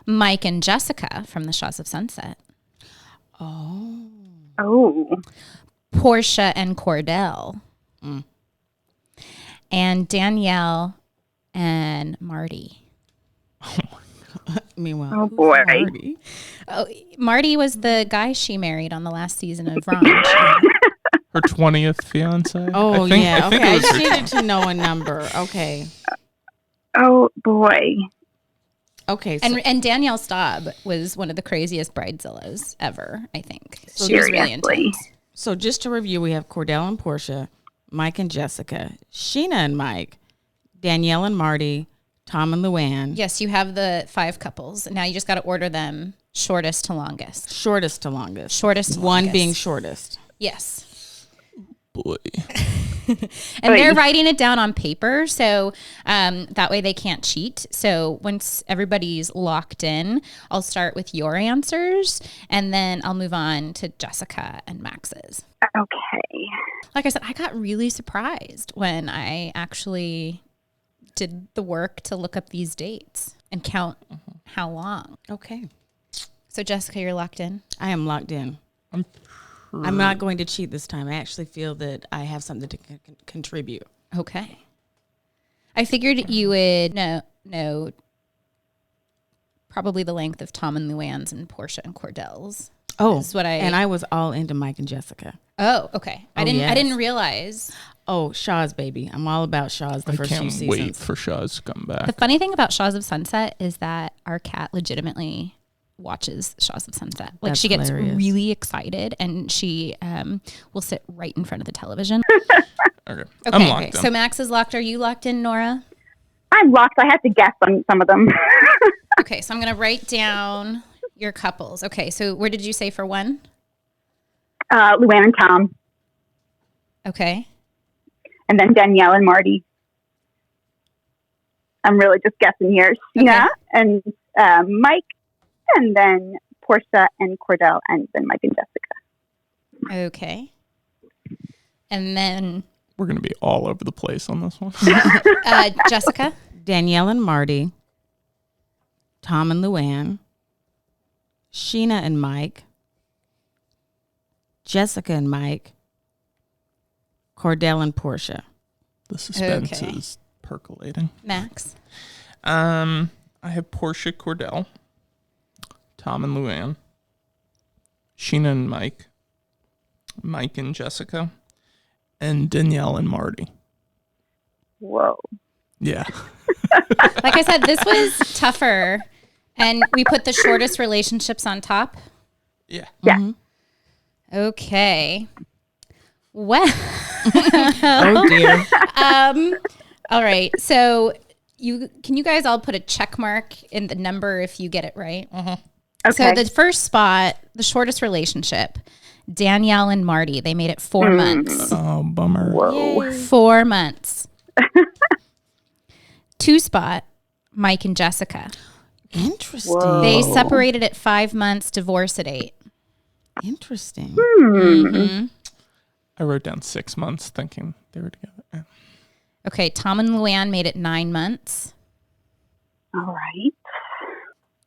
Mike and Jessica from the Shaws of Sunset. Oh. Portia and Cordell. And Danielle and Marty. Meanwhile, Oh boy. Marty? Marty was the guy she married on the last season of Ranch. Her 20th fiance. Oh, I think okay. it I was just her needed to know a number. Okay. Oh boy. Okay. So, And Danielle Staub was one of the craziest bridezillas ever, I think. So she was really seriously. intense. so just to review, we have Cordell and Portia, Mike and Jessica, Sheena and Mike, Danielle and Marty, Tom and Luann. Yes, you have the 5 couples. Now you just got to order them shortest to longest. Shortest to longest. Shortest to One longest. being shortest. Yes. boy. And they're writing it down on paper, so that way they can't cheat. So once everybody's locked in, I'll start with your answers, and then I'll move on to Jessica and Max's. Okay. Like I said, I got really surprised when I actually did the work to look up these dates and count how long. Okay. So Jessica, you're locked in? I am locked in. I'm not going to cheat this time. I actually feel that I have something to contribute. Okay. I figured you would know probably the length of Tom and Luann's and Portia and Cordell's. Oh, Is what and I was all into Mike and Jessica. Oh, okay. I didn't realize. Oh, Shaw's baby. I'm all about Shaw's the first few seasons. I can't wait for Shaw's to come back. The funny thing about Shaws of Sunset is that our cat legitimately watches Shaws of Sunset. Like, That's she gets hilarious. really excited, and she will sit right in front of the television. Okay. Okay. I'm locked in. So Max is locked. Are you locked in, Nora? I'm locked. I had to guess on some of them. Okay, so I'm going to write down your couples. Okay, so where did you say for one? Luann and Tom, Okay. and then Danielle and Marty. I'm really just guessing here. Sheena and Mike, and then Portia and Cordell, and then Mike and Jessica. Okay. And then We're going to be all over the place on this one. Jessica. Danielle and Marty, Tom and Luann, Sheena and Mike, Jessica and Mike, Cordell and Portia. The suspense Okay. is percolating. Max. I have Portia, Cordell, Tom and Luann, Sheena and Mike, Mike and Jessica, and Danielle and Marty. Whoa. Yeah. Like I said, this was tougher, and we put the shortest relationships on top. Yeah. Yeah. Okay. Well, Oh dear. all right. So can you guys all put a check mark in the number if you get it right? Okay. So the first spot, the shortest relationship, Danielle and Marty, they made it 4 months. Oh, bummer. Whoa. 4 months. 2 spot, Mike and Jessica. Interesting. Whoa. They separated at 5 months, divorce at 8. Interesting. I wrote down 6 months thinking they were together. Yeah. Okay, Tom and Luann made it 9 months. All right.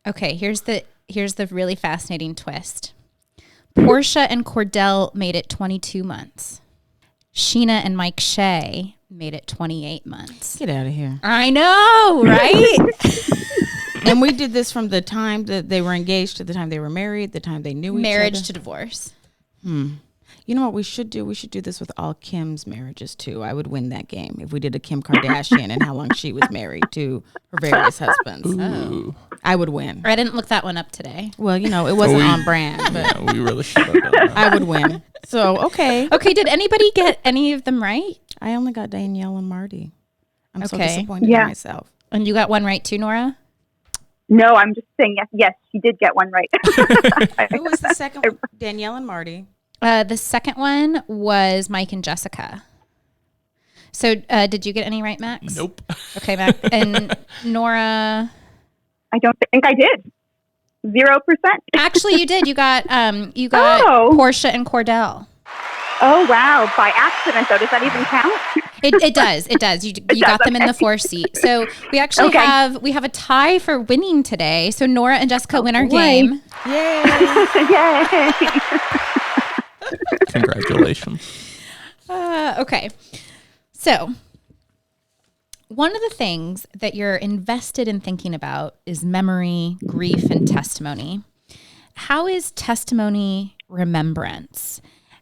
Okay, here's the really fascinating twist. Portia and Cordell made it 22 months. Sheena and Mike Shea made it 28 months. Get out of here. I know, right? And we did this from the time that they were engaged to the time they were married, the time they knew each Marriage other. to divorce. You know what we should do? We should do this with all Kim's marriages too. I would win that game if we did a Kim Kardashian and how long she was married to her various husbands. Ooh. I would win. I didn't look that one up today. Well, you know, it wasn't on brand, but Yeah, we really should have done that. I would win. So, okay. Okay, did anybody get any of them right? I only got Danielle and Marty. I'm so Okay. disappointed Yeah. in myself. And you got one right too, Nora? No, I'm just saying yes. Yes, she did get one right. Who was the second one? Danielle and Marty. The second one was Mike and Jessica. So did you get any right, Max? Nope. Okay, Max. And Nora... I don't think I did. 0%. Actually, you did. You got Oh. Portia and Cordell. Oh, wow. By accident, though. Does that even count? It does. It does. You got them in the 4 seat. So we actually Okay. have a tie for winning today. So Nora and Jessica win our boy. game. Yay. Yay. Congratulations. Okay. So one of the things that you're invested in thinking about is memory, grief, and testimony. How is testimony remembrance?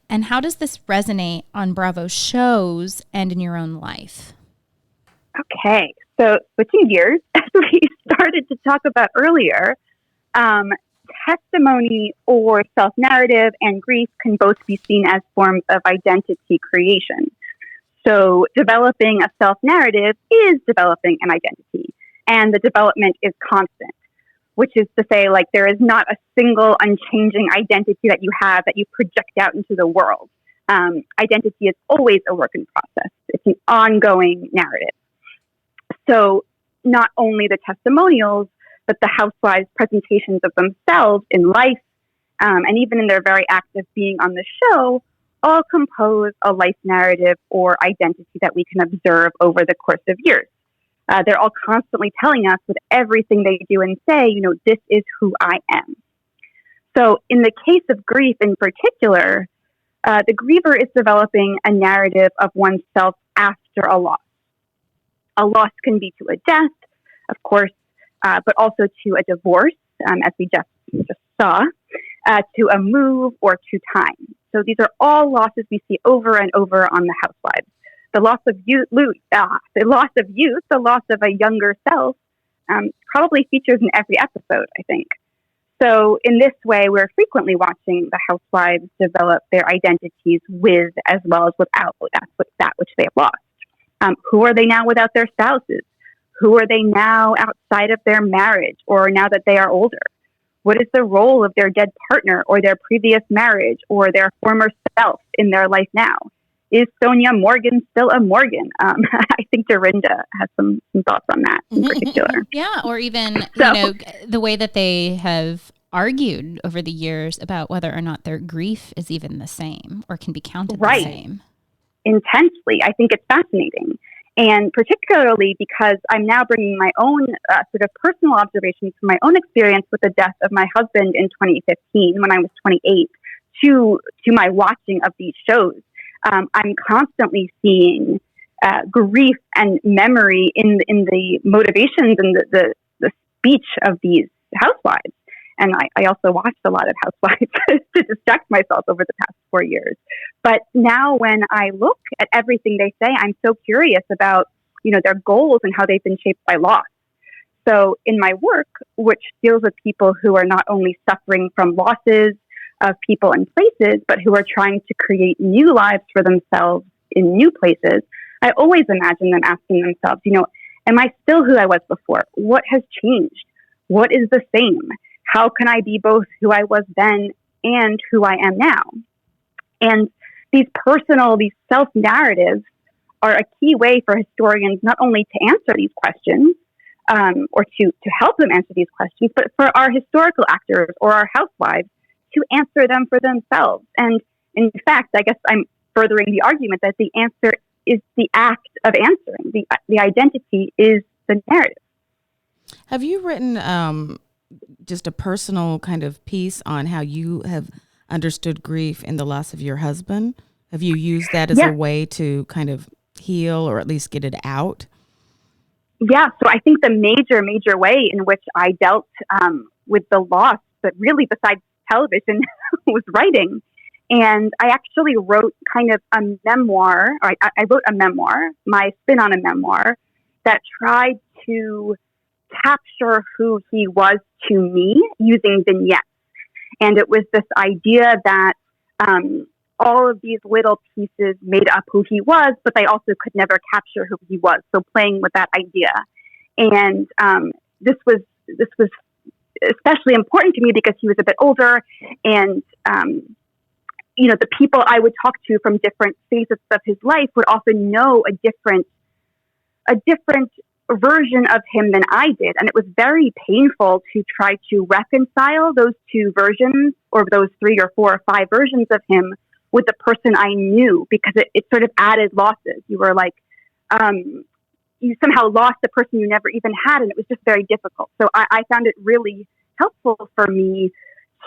And how does this resonate on Bravo shows and in your own life? Okay. So switching gears, as we started to talk about earlier, testimony or self-narrative and grief can both be seen as forms of identity creation. So developing a self-narrative is developing an identity, and the development is constant, which is to say, like, there is not a single unchanging identity that you have that you project out into the world. Identity is always a work in process. It's an ongoing narrative. So not only the testimonials, but the housewives' presentations of themselves in life, and even in their very act of being on the show, all compose a life narrative or identity that we can observe over the course of years. They're all constantly telling us with everything they do and say, you know, this is who I am. So in the case of grief in particular, the griever is developing a narrative of oneself after a loss. A loss can be to a death. Of course, but also to a divorce, as we just saw, to a move, or to time. So these are all losses we see over and over on the housewives. The loss of youth, the loss of a younger self, probably features in every episode, I think. So in this way, we're frequently watching the housewives develop their identities with as well as without that which they have lost. Who are they now without their spouses? Who are they now outside of their marriage, or now that they are older? What is the role of their dead partner or their previous marriage or their former self in their life now? Is Sonia Morgan still a Morgan? I think Dorinda has some thoughts on that in particular. Yeah, or even the way that they have argued over the years about whether or not their grief is even the same or can be counted the same. Intensely. I think it's fascinating. And particularly because I'm now bringing my own sort of personal observations from my own experience with the death of my husband in 2015 when I was 28 to my watching of these shows. I'm constantly seeing grief and memory in the motivations and the speech of these housewives. And I also watched a lot of housewives to distract myself over the past 4 years. But now when I look at everything they say, I'm so curious about, their goals and how they've been shaped by loss. So in my work, which deals with people who are not only suffering from losses of people and places, but who are trying to create new lives for themselves in new places, I always imagine them asking themselves, am I still who I was before? What has changed? What is the same? How can I be both who I was then and who I am now? And these self-narratives are a key way for historians not only to answer these questions, or to help them answer these questions, but for our historical actors or our housewives to answer them for themselves. And in fact, I guess I'm furthering the argument that the answer is the act of answering. The identity is the narrative. Have you written just a personal kind of piece on how you have understood grief in the loss of your husband? Have you used that as a way to kind of heal or at least get it out? Yeah, so I think the major way in which I dealt with the loss, but really besides television, was writing. And I actually wrote kind of a memoir, or I wrote a memoir, my spin on a memoir, that tried to capture who he was to me using vignettes. And it was this idea that all of these little pieces made up who he was, but they also could never capture who he was. So playing with that idea. And this was especially important to me because he was a bit older, and the people I would talk to from different phases of his life would often know a different version of him than I did. And it was very painful to try to reconcile those two versions, or those 3 or 4 or 5 versions of him, with the person I knew, because it sort of added losses. You were like, you somehow lost the person you never even had, and it was just very difficult. So I found it really helpful for me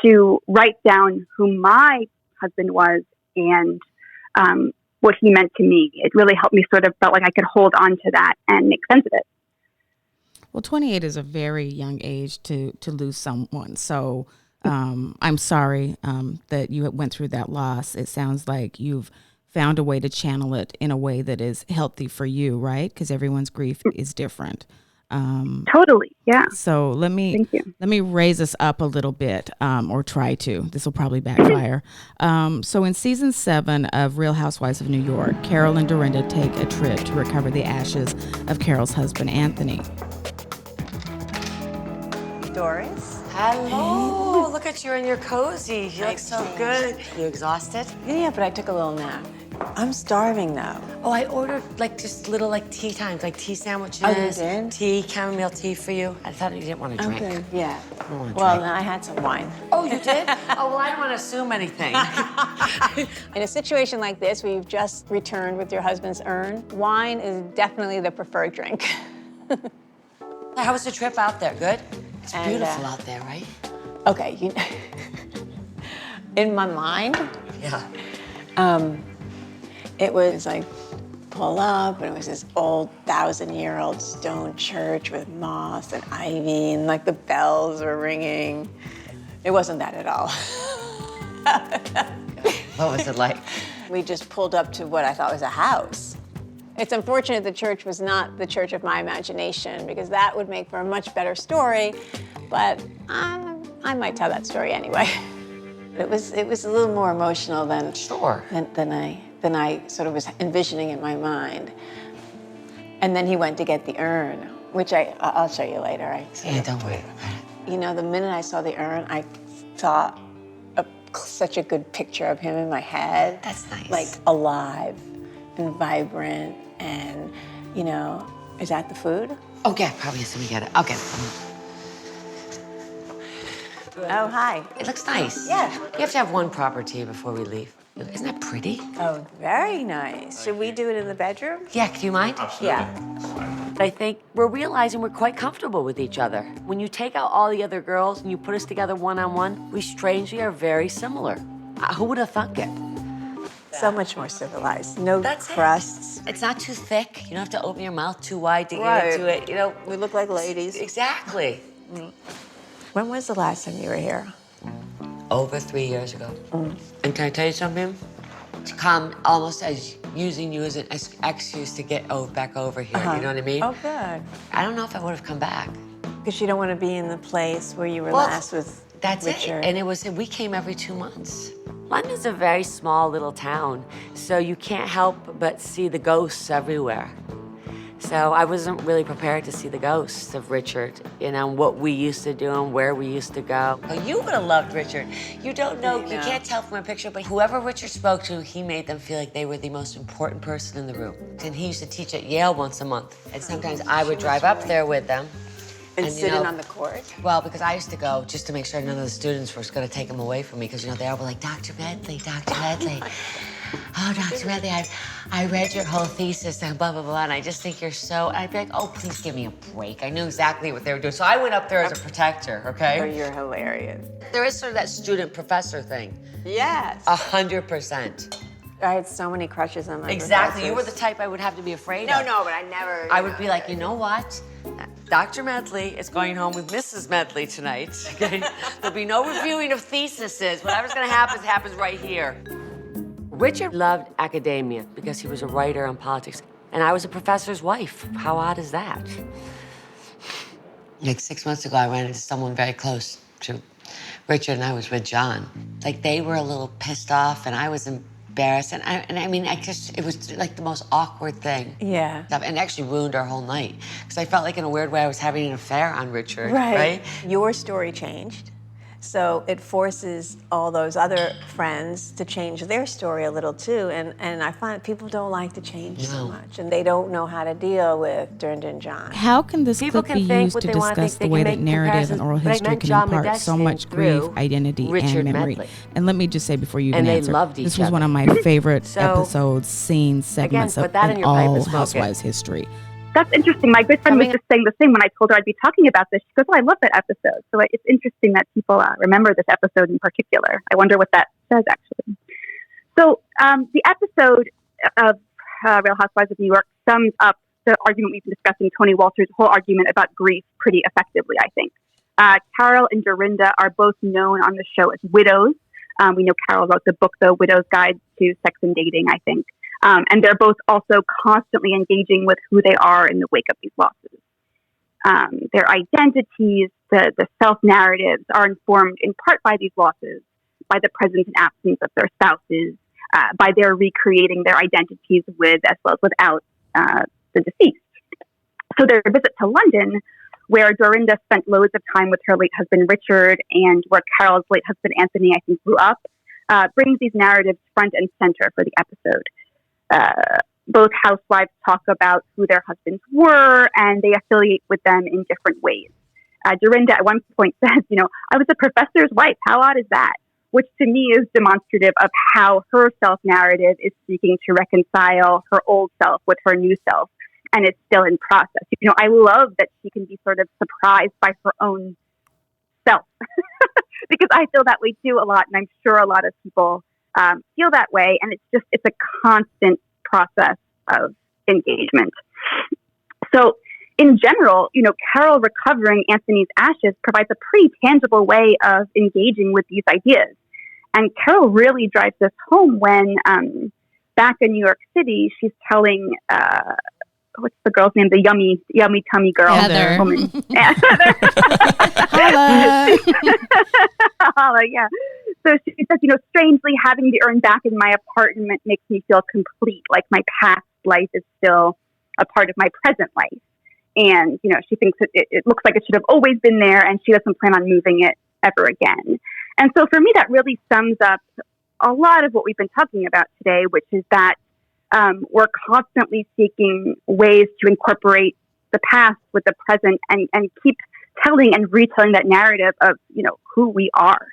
to write down who my husband was and what he meant to me. It really helped me sort of felt like I could hold on to that and make sense of it. Well, 28 is a very young age to lose someone. So I'm sorry that you went through that loss. It sounds like you've found a way to channel it in a way that is healthy for you, right? Because everyone's grief is different. Totally, yeah. So let me raise us up a little bit, or try to. This will probably backfire. So in season 7 of Real Housewives of New York, Carol and Dorinda take a trip to recover the ashes of Carol's husband, Anthony. Doris? Hello. Look at you in your cozy. You look so good. You exhausted? Yeah, but I took a little nap. I'm starving though. Oh, I ordered just little tea times, like tea sandwiches. Oh, you did? Tea, chamomile tea for you. I thought you didn't want to drink. Okay, yeah. Well, Then I had some wine. Oh, you did? Oh, well, I don't want to assume anything. In a situation like this, where you've just returned with your husband's urn, wine is definitely the preferred drink. How was the trip out there? Good? It's And, beautiful out there, right? Okay, in my mind, Yeah. it was like pull up, and it was this old 1,000-year-old stone church with moss and ivy, and like the bells were ringing. It wasn't that at all. What was it like? We just pulled up to what I thought was a house. It's unfortunate the church was not the church of my imagination, because that would make for a much better story, but I might tell that story anyway. It was a little more emotional than I sort of was envisioning in my mind. And then he went to get the urn, which I'll show you later. Yeah, don't worry. You know, the minute I saw the urn, I saw such a good picture of him in my head. That's nice. Like alive and vibrant, and you know, is that the food? Oh, yeah, probably is. Let me get it. I'll get it. Oh, hi. It looks nice. Yeah. You have to have one proper tea before we leave. Isn't that pretty? Oh, very nice. Should we do it in the bedroom? Yeah, do you mind? Yeah. I think we're realizing we're quite comfortable with each other. When you take out all the other girls and you put us together one-on-one, we strangely are very similar. Who would have thunk it? So much more civilized. No crusts. It's not too thick. You don't have to open your mouth too wide to get into it. You know, we look like ladies. Exactly. When was the last time you were here? Over 3 years ago. And can I tell you something? To come almost as using you as an excuse to get back over here, you know what I mean? Oh, good. I don't know if I would have come back. Because you don't want to be in the place where you were last with That's Richard. it. And we came every 2 months. London's a very small little town, so you can't help but see the ghosts everywhere. So I wasn't really prepared to see the ghosts of Richard, you know, what we used to do and where we used to go. Oh, you would have loved Richard. You don't know, you can't tell from a picture, but whoever Richard spoke to, he made them feel like they were the most important person in the room. And he used to teach at Yale once a month. And sometimes I would drive up there with them. And sit in on the court? Well, because I used to go just to make sure none of the students were going to take him away from me, because, you know, they all were like, Dr. Medley, Dr. Medley. Oh, Dr. Medley, I read your whole thesis and blah, blah, blah, and I just think you're so... And I'd be like, oh, please give me a break. I knew exactly what they were doing. So I went up there as a protector, okay? Oh, you're hilarious. There is sort of that student-professor thing. Yes. 100%. I had so many crushes on my Exactly. You were professors. the type I would have to be afraid of. No, but I never... I would be like, you know what? Dr. Medley is going home with Mrs. Medley tonight, okay? There'll be no reviewing of theses. Whatever's gonna happen happens right here. Richard loved academia because he was a writer on politics, and I was a professor's wife. How odd is that? Like 6 months ago, I ran into someone very close to Richard, and I was with John. Like, they were a little pissed off, and I was embarrassed. And I mean, it was like the most awkward thing. Yeah. And actually ruined our whole night. Because I felt like in a weird way I was having an affair on Richard, right? Your story changed. So it forces all those other friends to change their story a little too. And I find people don't like to change so much. And they don't know how to deal with Dorinda and John. How can this People clip can be think used what to they wanna discuss think. the They way can that make narrative and comparisons, oral but I history meant can John impart so Modestine much grief, through identity, Richard and memory? Medley. And let me just say before you even And they answer, loved this each was one other. of my favorite So, episodes, scenes, segments put of that in your pipe all and smoke it. Housewives history. That's interesting. My good friend was just saying the same when I told her I'd be talking about this. She goes, oh, I love that episode. So it's interesting that people remember this episode in particular. I wonder what that says, actually. So the episode of Real Housewives of New York sums up the argument we've been discussing, Tony Walter's whole argument about grief, pretty effectively, I think. Carol and Dorinda are both known on the show as widows. We know Carol wrote the book, The Widow's Guide to Sex and Dating, I think. And they're both also constantly engaging with who they are in the wake of these losses. Their identities, the self-narratives are informed in part by these losses, by the presence and absence of their spouses, by their recreating their identities with as well as without the deceased. So their visit to London, where Dorinda spent loads of time with her late husband Richard and where Carol's late husband Anthony, I think, grew up, brings these narratives front and center for the episode. Both housewives talk about who their husbands were, and they affiliate with them in different ways. Dorinda at one point says, I was a professor's wife. How odd is that? Which to me is demonstrative of how her self-narrative is seeking to reconcile her old self with her new self, and it's still in process. I love that she can be sort of surprised by her own self, because I feel that way too a lot, and I'm sure a lot of people feel that way, and it's a constant process of engagement. So in general, Carol recovering Anthony's ashes provides a pretty tangible way of engaging with these ideas. And Carol really drives this home when, back in New York City, she's telling, what's the girl's name? The yummy tummy girl. Heather. Woman. Yeah, Heather. Holla, yeah. So she says, strangely, having the urn back in my apartment makes me feel complete, like my past life is still a part of my present life. And, she thinks it looks like it should have always been there, and she doesn't plan on moving it ever again. And so for me, that really sums up a lot of what we've been talking about today, which is that we're constantly seeking ways to incorporate the past with the present and keep telling and retelling that narrative of, who we are.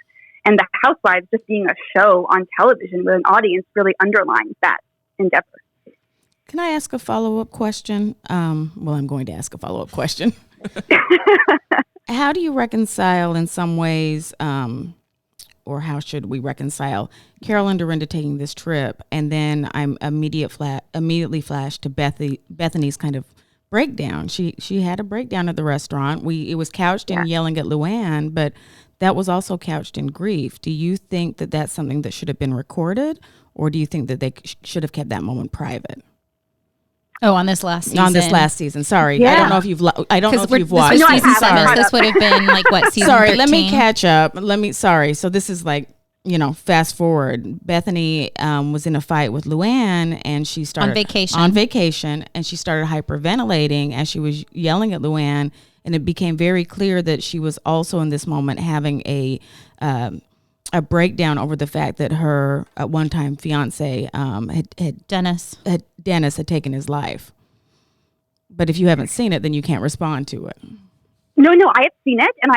And The Housewives, just being a show on television with an audience, really underlines that endeavor. Can I ask a follow-up question? Well, I'm going to ask a follow-up question. How do you reconcile in some ways, or how should we reconcile Carol and Dorinda taking this trip, and then I'm immediately flashed to Bethany's kind of breakdown. She had a breakdown at the restaurant. It was couched in yelling at Luann, but that was also couched in grief. Do you think that that's something that should have been recorded, or do you think that they should have kept that moment private? Oh, on this last season. On this last season. Sorry. Yeah. I don't know if you've watched. This was season 7. This would have been like what, season Sorry, 13? let me catch up. Sorry. So this is like, fast forward. Bethany was in a fight with Luann, and she started on vacation, and she started hyperventilating as she was yelling at Luann, and it became very clear that she was also in this moment having a breakdown over the fact that her one-time fiance Dennis had taken his life. But if you haven't seen it, then you can't respond to it. No, I have seen it, and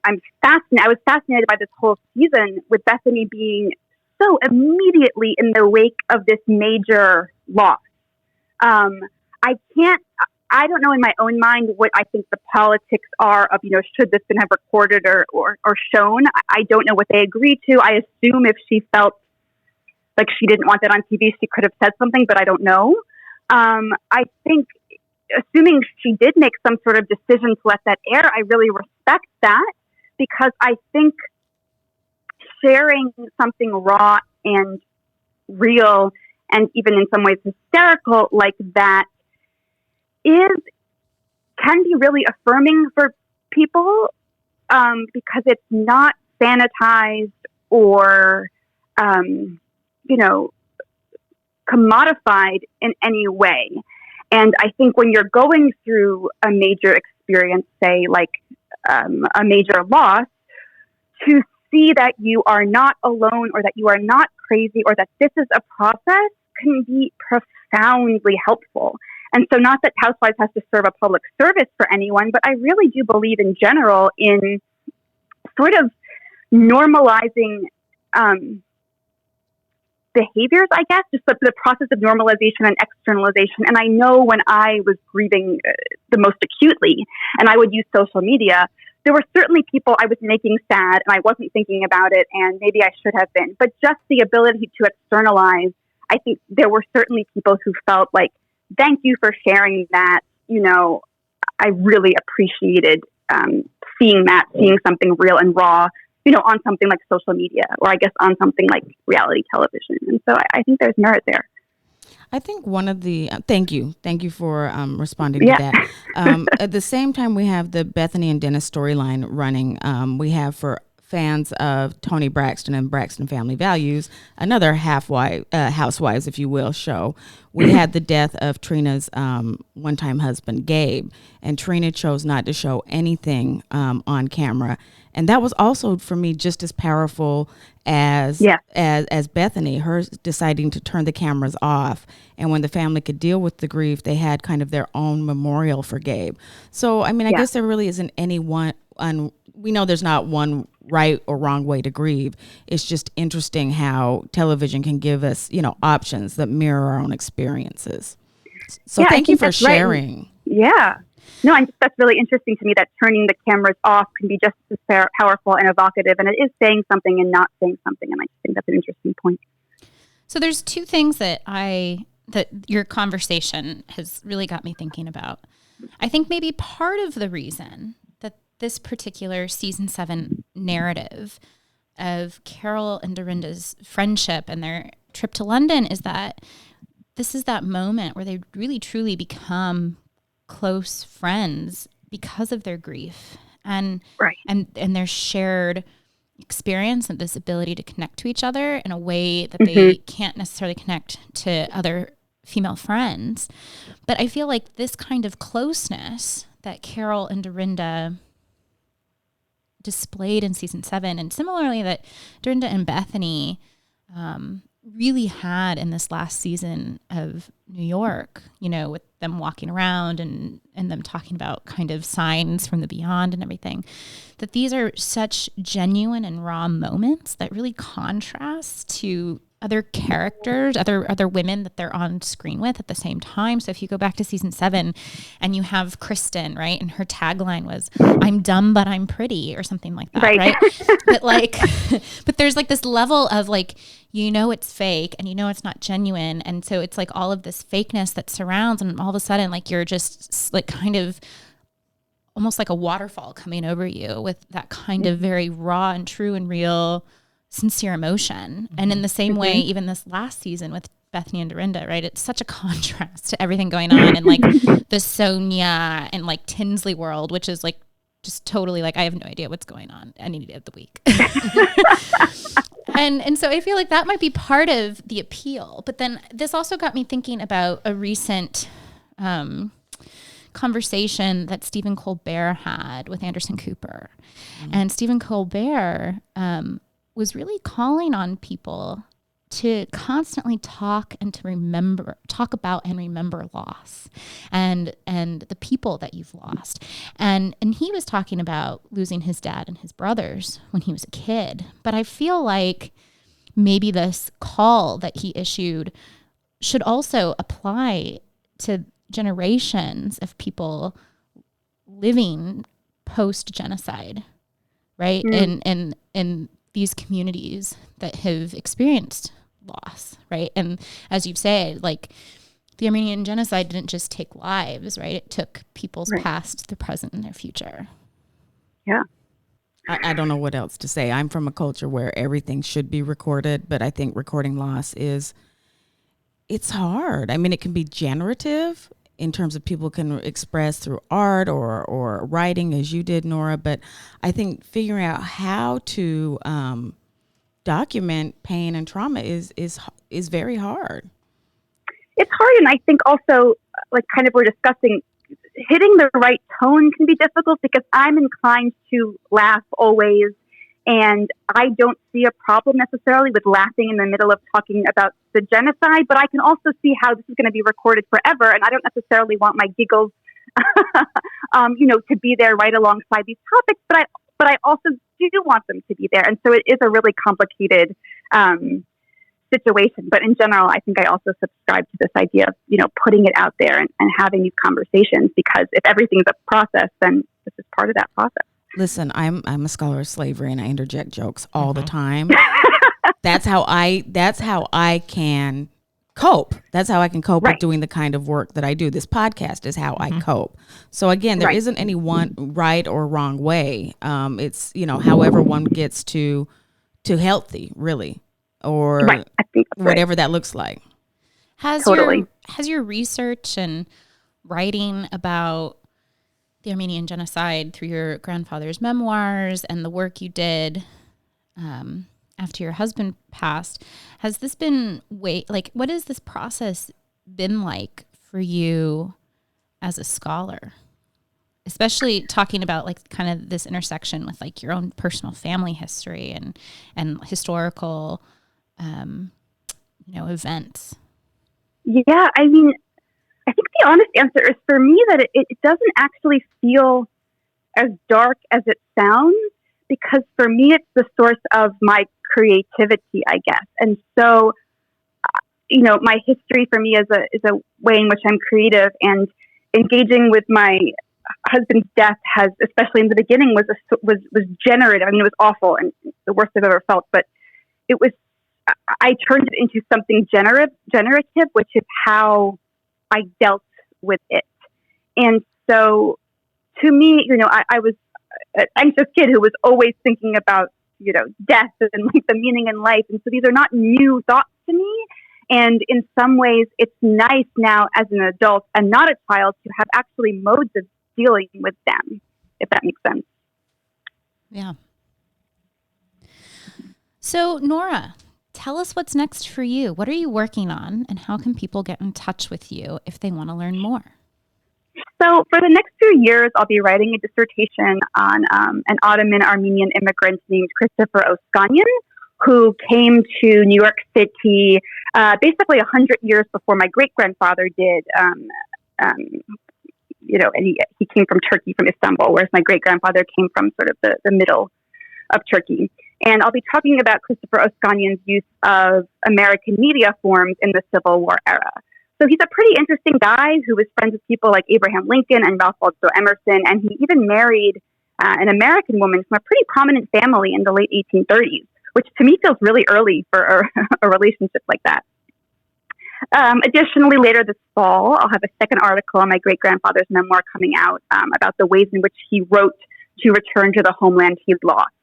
I'm fascinated. I was fascinated by this whole season with Bethany being so immediately in the wake of this major loss. I don't know in my own mind what I think the politics are of, should this been have recorded or shown. I don't know what they agreed to. I assume if she felt like she didn't want that on TV, she could have said something, but I don't know. I think, assuming she did make some sort of decision to let that air, I really respect that, because I think sharing something raw and real and even in some ways hysterical like that can be really affirming for people, because it's not sanitized or, commodified in any way. And I think when you're going through a major experience, say like a major loss, to see that you are not alone or that you are not crazy or that this is a process can be profoundly helpful. And so not that Housewives has to serve a public service for anyone, but I really do believe in general in sort of normalizing behaviors, I guess, just the process of normalization and externalization. And I know when I was grieving the most acutely, and I would use social media, there were certainly people I was making sad and I wasn't thinking about it, and maybe I should have been. But just the ability to externalize, I think there were certainly people who felt like, thank you for sharing that. I really appreciated seeing something real and raw, on something like social media, or I guess on something like reality television. And so I think there's merit there. I think one of the thank you for responding to that. At the same time, we have the Bethany and Dennis storyline running. We have, for fans of Toni Braxton and Braxton Family Values, another Housewives, if you will, show. We had the death of Trina's one-time husband, Gabe, and Trina chose not to show anything on camera. And that was also, for me, just as powerful as Bethany, her deciding to turn the cameras off. And when the family could deal with the grief, they had kind of their own memorial for Gabe. So, I guess there really isn't any one, we know there's not one right or wrong way to grieve. It's just interesting how television can give us, options that mirror our own experiences. So thank you for sharing. Right. Yeah. No, that's really interesting to me, that turning the cameras off can be just as powerful and evocative, and it is saying something and not saying something, and I think that's an interesting point. So there's two things that I that your conversation has really got me thinking about. I think maybe part of the reason that this particular season 7 narrative of Carol and Dorinda's friendship and their trip to London is that this is that moment where they really truly become close friends because of their grief and their shared experience and this ability to connect to each other in a way that they can't necessarily connect to other female friends. But I feel like this kind of closeness that Carol and Dorinda displayed in season 7, and similarly that Dorinda and Bethany really had in this last season of New York, you know, with them walking around and them talking about kind of signs from the beyond and everything, that these are such genuine and raw moments that really contrast to other characters, other women that they're on screen with at the same time. So if you go back to season 7 and you have Kristen, right, and her tagline was "I'm dumb but I'm pretty" or something like that, right? But like, but there's like this level of like, you know, it's fake and you know it's not genuine, and so it's like all of this fakeness that surrounds, and all of a sudden like you're just like kind of almost like a waterfall coming over you with that kind of very raw and true and real sincere emotion. And in the same way, even this last season with Bethany and Dorinda, right? It's such a contrast to everything going on in like the Sonia and like Tinsley world, which is like just totally like, I have no idea what's going on any day of the week. And so I feel like that might be part of the appeal. But then this also got me thinking about a recent conversation that Stephen Colbert had with Anderson Cooper. And Stephen Colbert was really calling on people to constantly talk about and remember loss and the people that you've lost. And he was talking about losing his dad and his brothers when he was a kid. But I feel like maybe this call that he issued should also apply to generations of people living post-genocide, right? And these communities that have experienced loss, right? And as you've said, like the Armenian Genocide didn't just take lives, right? It took people's past, their present, and their future. Yeah. I don't know what else to say. I'm from a culture where everything should be recorded, but I think recording loss it's hard. I mean, it can be generative in terms of people can express through art or writing, as you did, Nora. But I think figuring out how to document pain and trauma is very hard. It's hard, and I think also, like kind of we're discussing, hitting the right tone can be difficult because I'm inclined to laugh always, and I don't see a problem necessarily with laughing in the middle of talking about the genocide, but I can also see how this is going to be recorded forever, and I don't necessarily want my giggles, to be there right alongside these topics, but I also do want them to be there, and so it is a really complicated situation. But in general, I think I also subscribe to this idea of, putting it out there and having these conversations, because if everything's a process, then this is part of that process. Listen, I'm a scholar of slavery, and I interject jokes all the time. That's how I can cope. That's how I can cope with doing the kind of work that I do. This podcast is how I cope. So again, there isn't any one right or wrong way. It's, however one gets to healthy, really, or I think whatever that looks like. Has your research and writing about the Armenian Genocide through your grandfather's memoirs and the work you did after your husband passed, has this been what has this process been like for you as a scholar? Especially talking about like kind of this intersection with like your own personal family history and historical events. Yeah, I mean, I think the honest answer is for me that it doesn't actually feel as dark as it sounds, because for me it's the source of my creativity, I guess. And so, my history for me is a way in which I'm creative, and engaging with my husband's death has, especially in the beginning, was generative. I mean, it was awful and the worst I've ever felt, but it was, I turned it into something generative, which is how I dealt with it. And so to me, I was an anxious kid who was always thinking about, death and like the meaning in life. And so these are not new thoughts to me. And in some ways, it's nice now as an adult and not a child to have actually modes of dealing with them, if that makes sense. Yeah. So, Nora, tell us what's next for you. What are you working on, and how can people get in touch with you if they want to learn more? So for the next few years, I'll be writing a dissertation on an Ottoman Armenian immigrant named Christopher Oskanyan, who came to New York City basically 100 years before my great-grandfather did. And he came from Turkey, from Istanbul, whereas my great-grandfather came from sort of the middle of Turkey. And I'll be talking about Christopher Oskanyan's use of American media forms in the Civil War era. So he's a pretty interesting guy who was friends with people like Abraham Lincoln and Ralph Waldo Emerson, and he even married an American woman from a pretty prominent family in the late 1830s, which to me feels really early for a relationship like that. Additionally, later this fall, I'll have a second article on my great-grandfather's memoir coming out about the ways in which he wrote to return to the homeland he'd lost.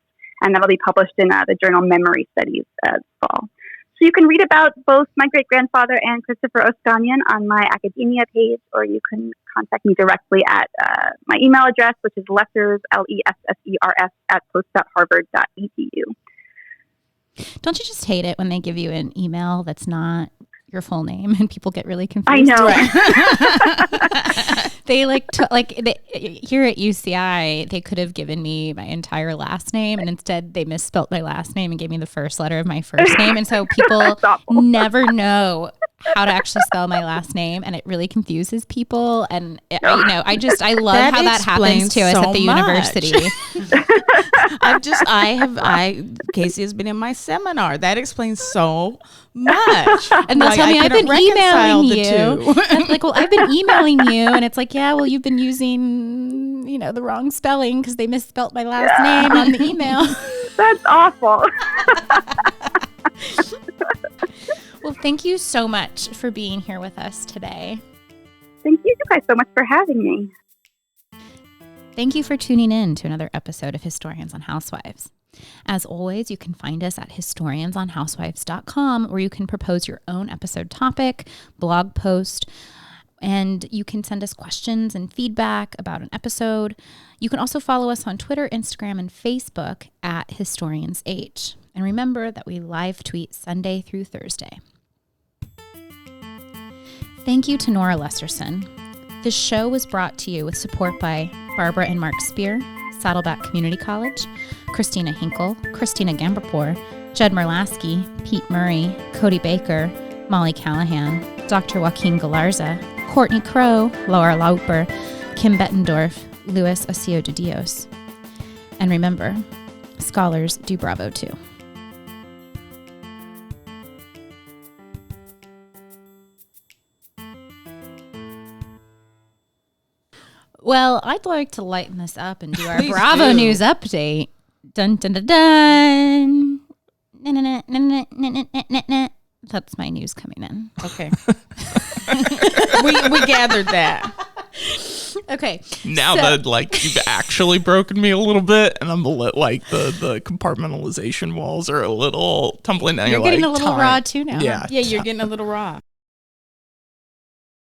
And that'll be published in the journal Memory Studies this fall. So you can read about both my great-grandfather and Christopher Oskanyan on my academia page, or you can contact me directly at my email address, which is lessers, Lessers, @post.harvard.edu. Don't you just hate it when they give you an email that's not your full name and people get really confused? I know. They here at UCI, they could have given me my entire last name, and instead they misspelled my last name and gave me the first letter of my first name. And so people never know how to actually spell my last name, and it really confuses people. And I love how that happens to us at the university. Casey has been in my seminar. That explains so much. And they'll tell me, I've been emailing you. I'm like, well, I've been emailing you. And it's like, yeah, well, you've been using, the wrong spelling because they misspelled my last name on the email. That's awful. Well, thank you so much for being here with us today. Thank you guys so much for having me. Thank you for tuning in to another episode of Historians on Housewives. As always, you can find us at historiansonhousewives.com, where you can propose your own episode topic, blog post, and you can send us questions and feedback about an episode. You can also follow us on Twitter, Instagram, and Facebook at HistoriansH. And remember that we live tweet Sunday through Thursday. Thank you to Nora Lessersohn. This show was brought to you with support by Barbara and Mark Spear, Saddleback Community College, Christina Hinkle, Christina Gamberpour, Judd Merlasky, Pete Murray, Cody Baker, Molly Callahan, Dr. Joaquin Galarza, Courtney Crow, Laura Lauper, Kim Bettendorf, Luis Ocio de Dios. And remember, scholars do Bravo too. Well, I'd like to lighten this up and do our Bravo News update. Dun dun dun dun. That's my news coming in. Okay. we gathered that. Okay. Now that you've actually broken me a little bit, and I'm the compartmentalization walls are a little tumbling down. You're getting a little raw too now. Yeah. Yeah, you're getting a little raw.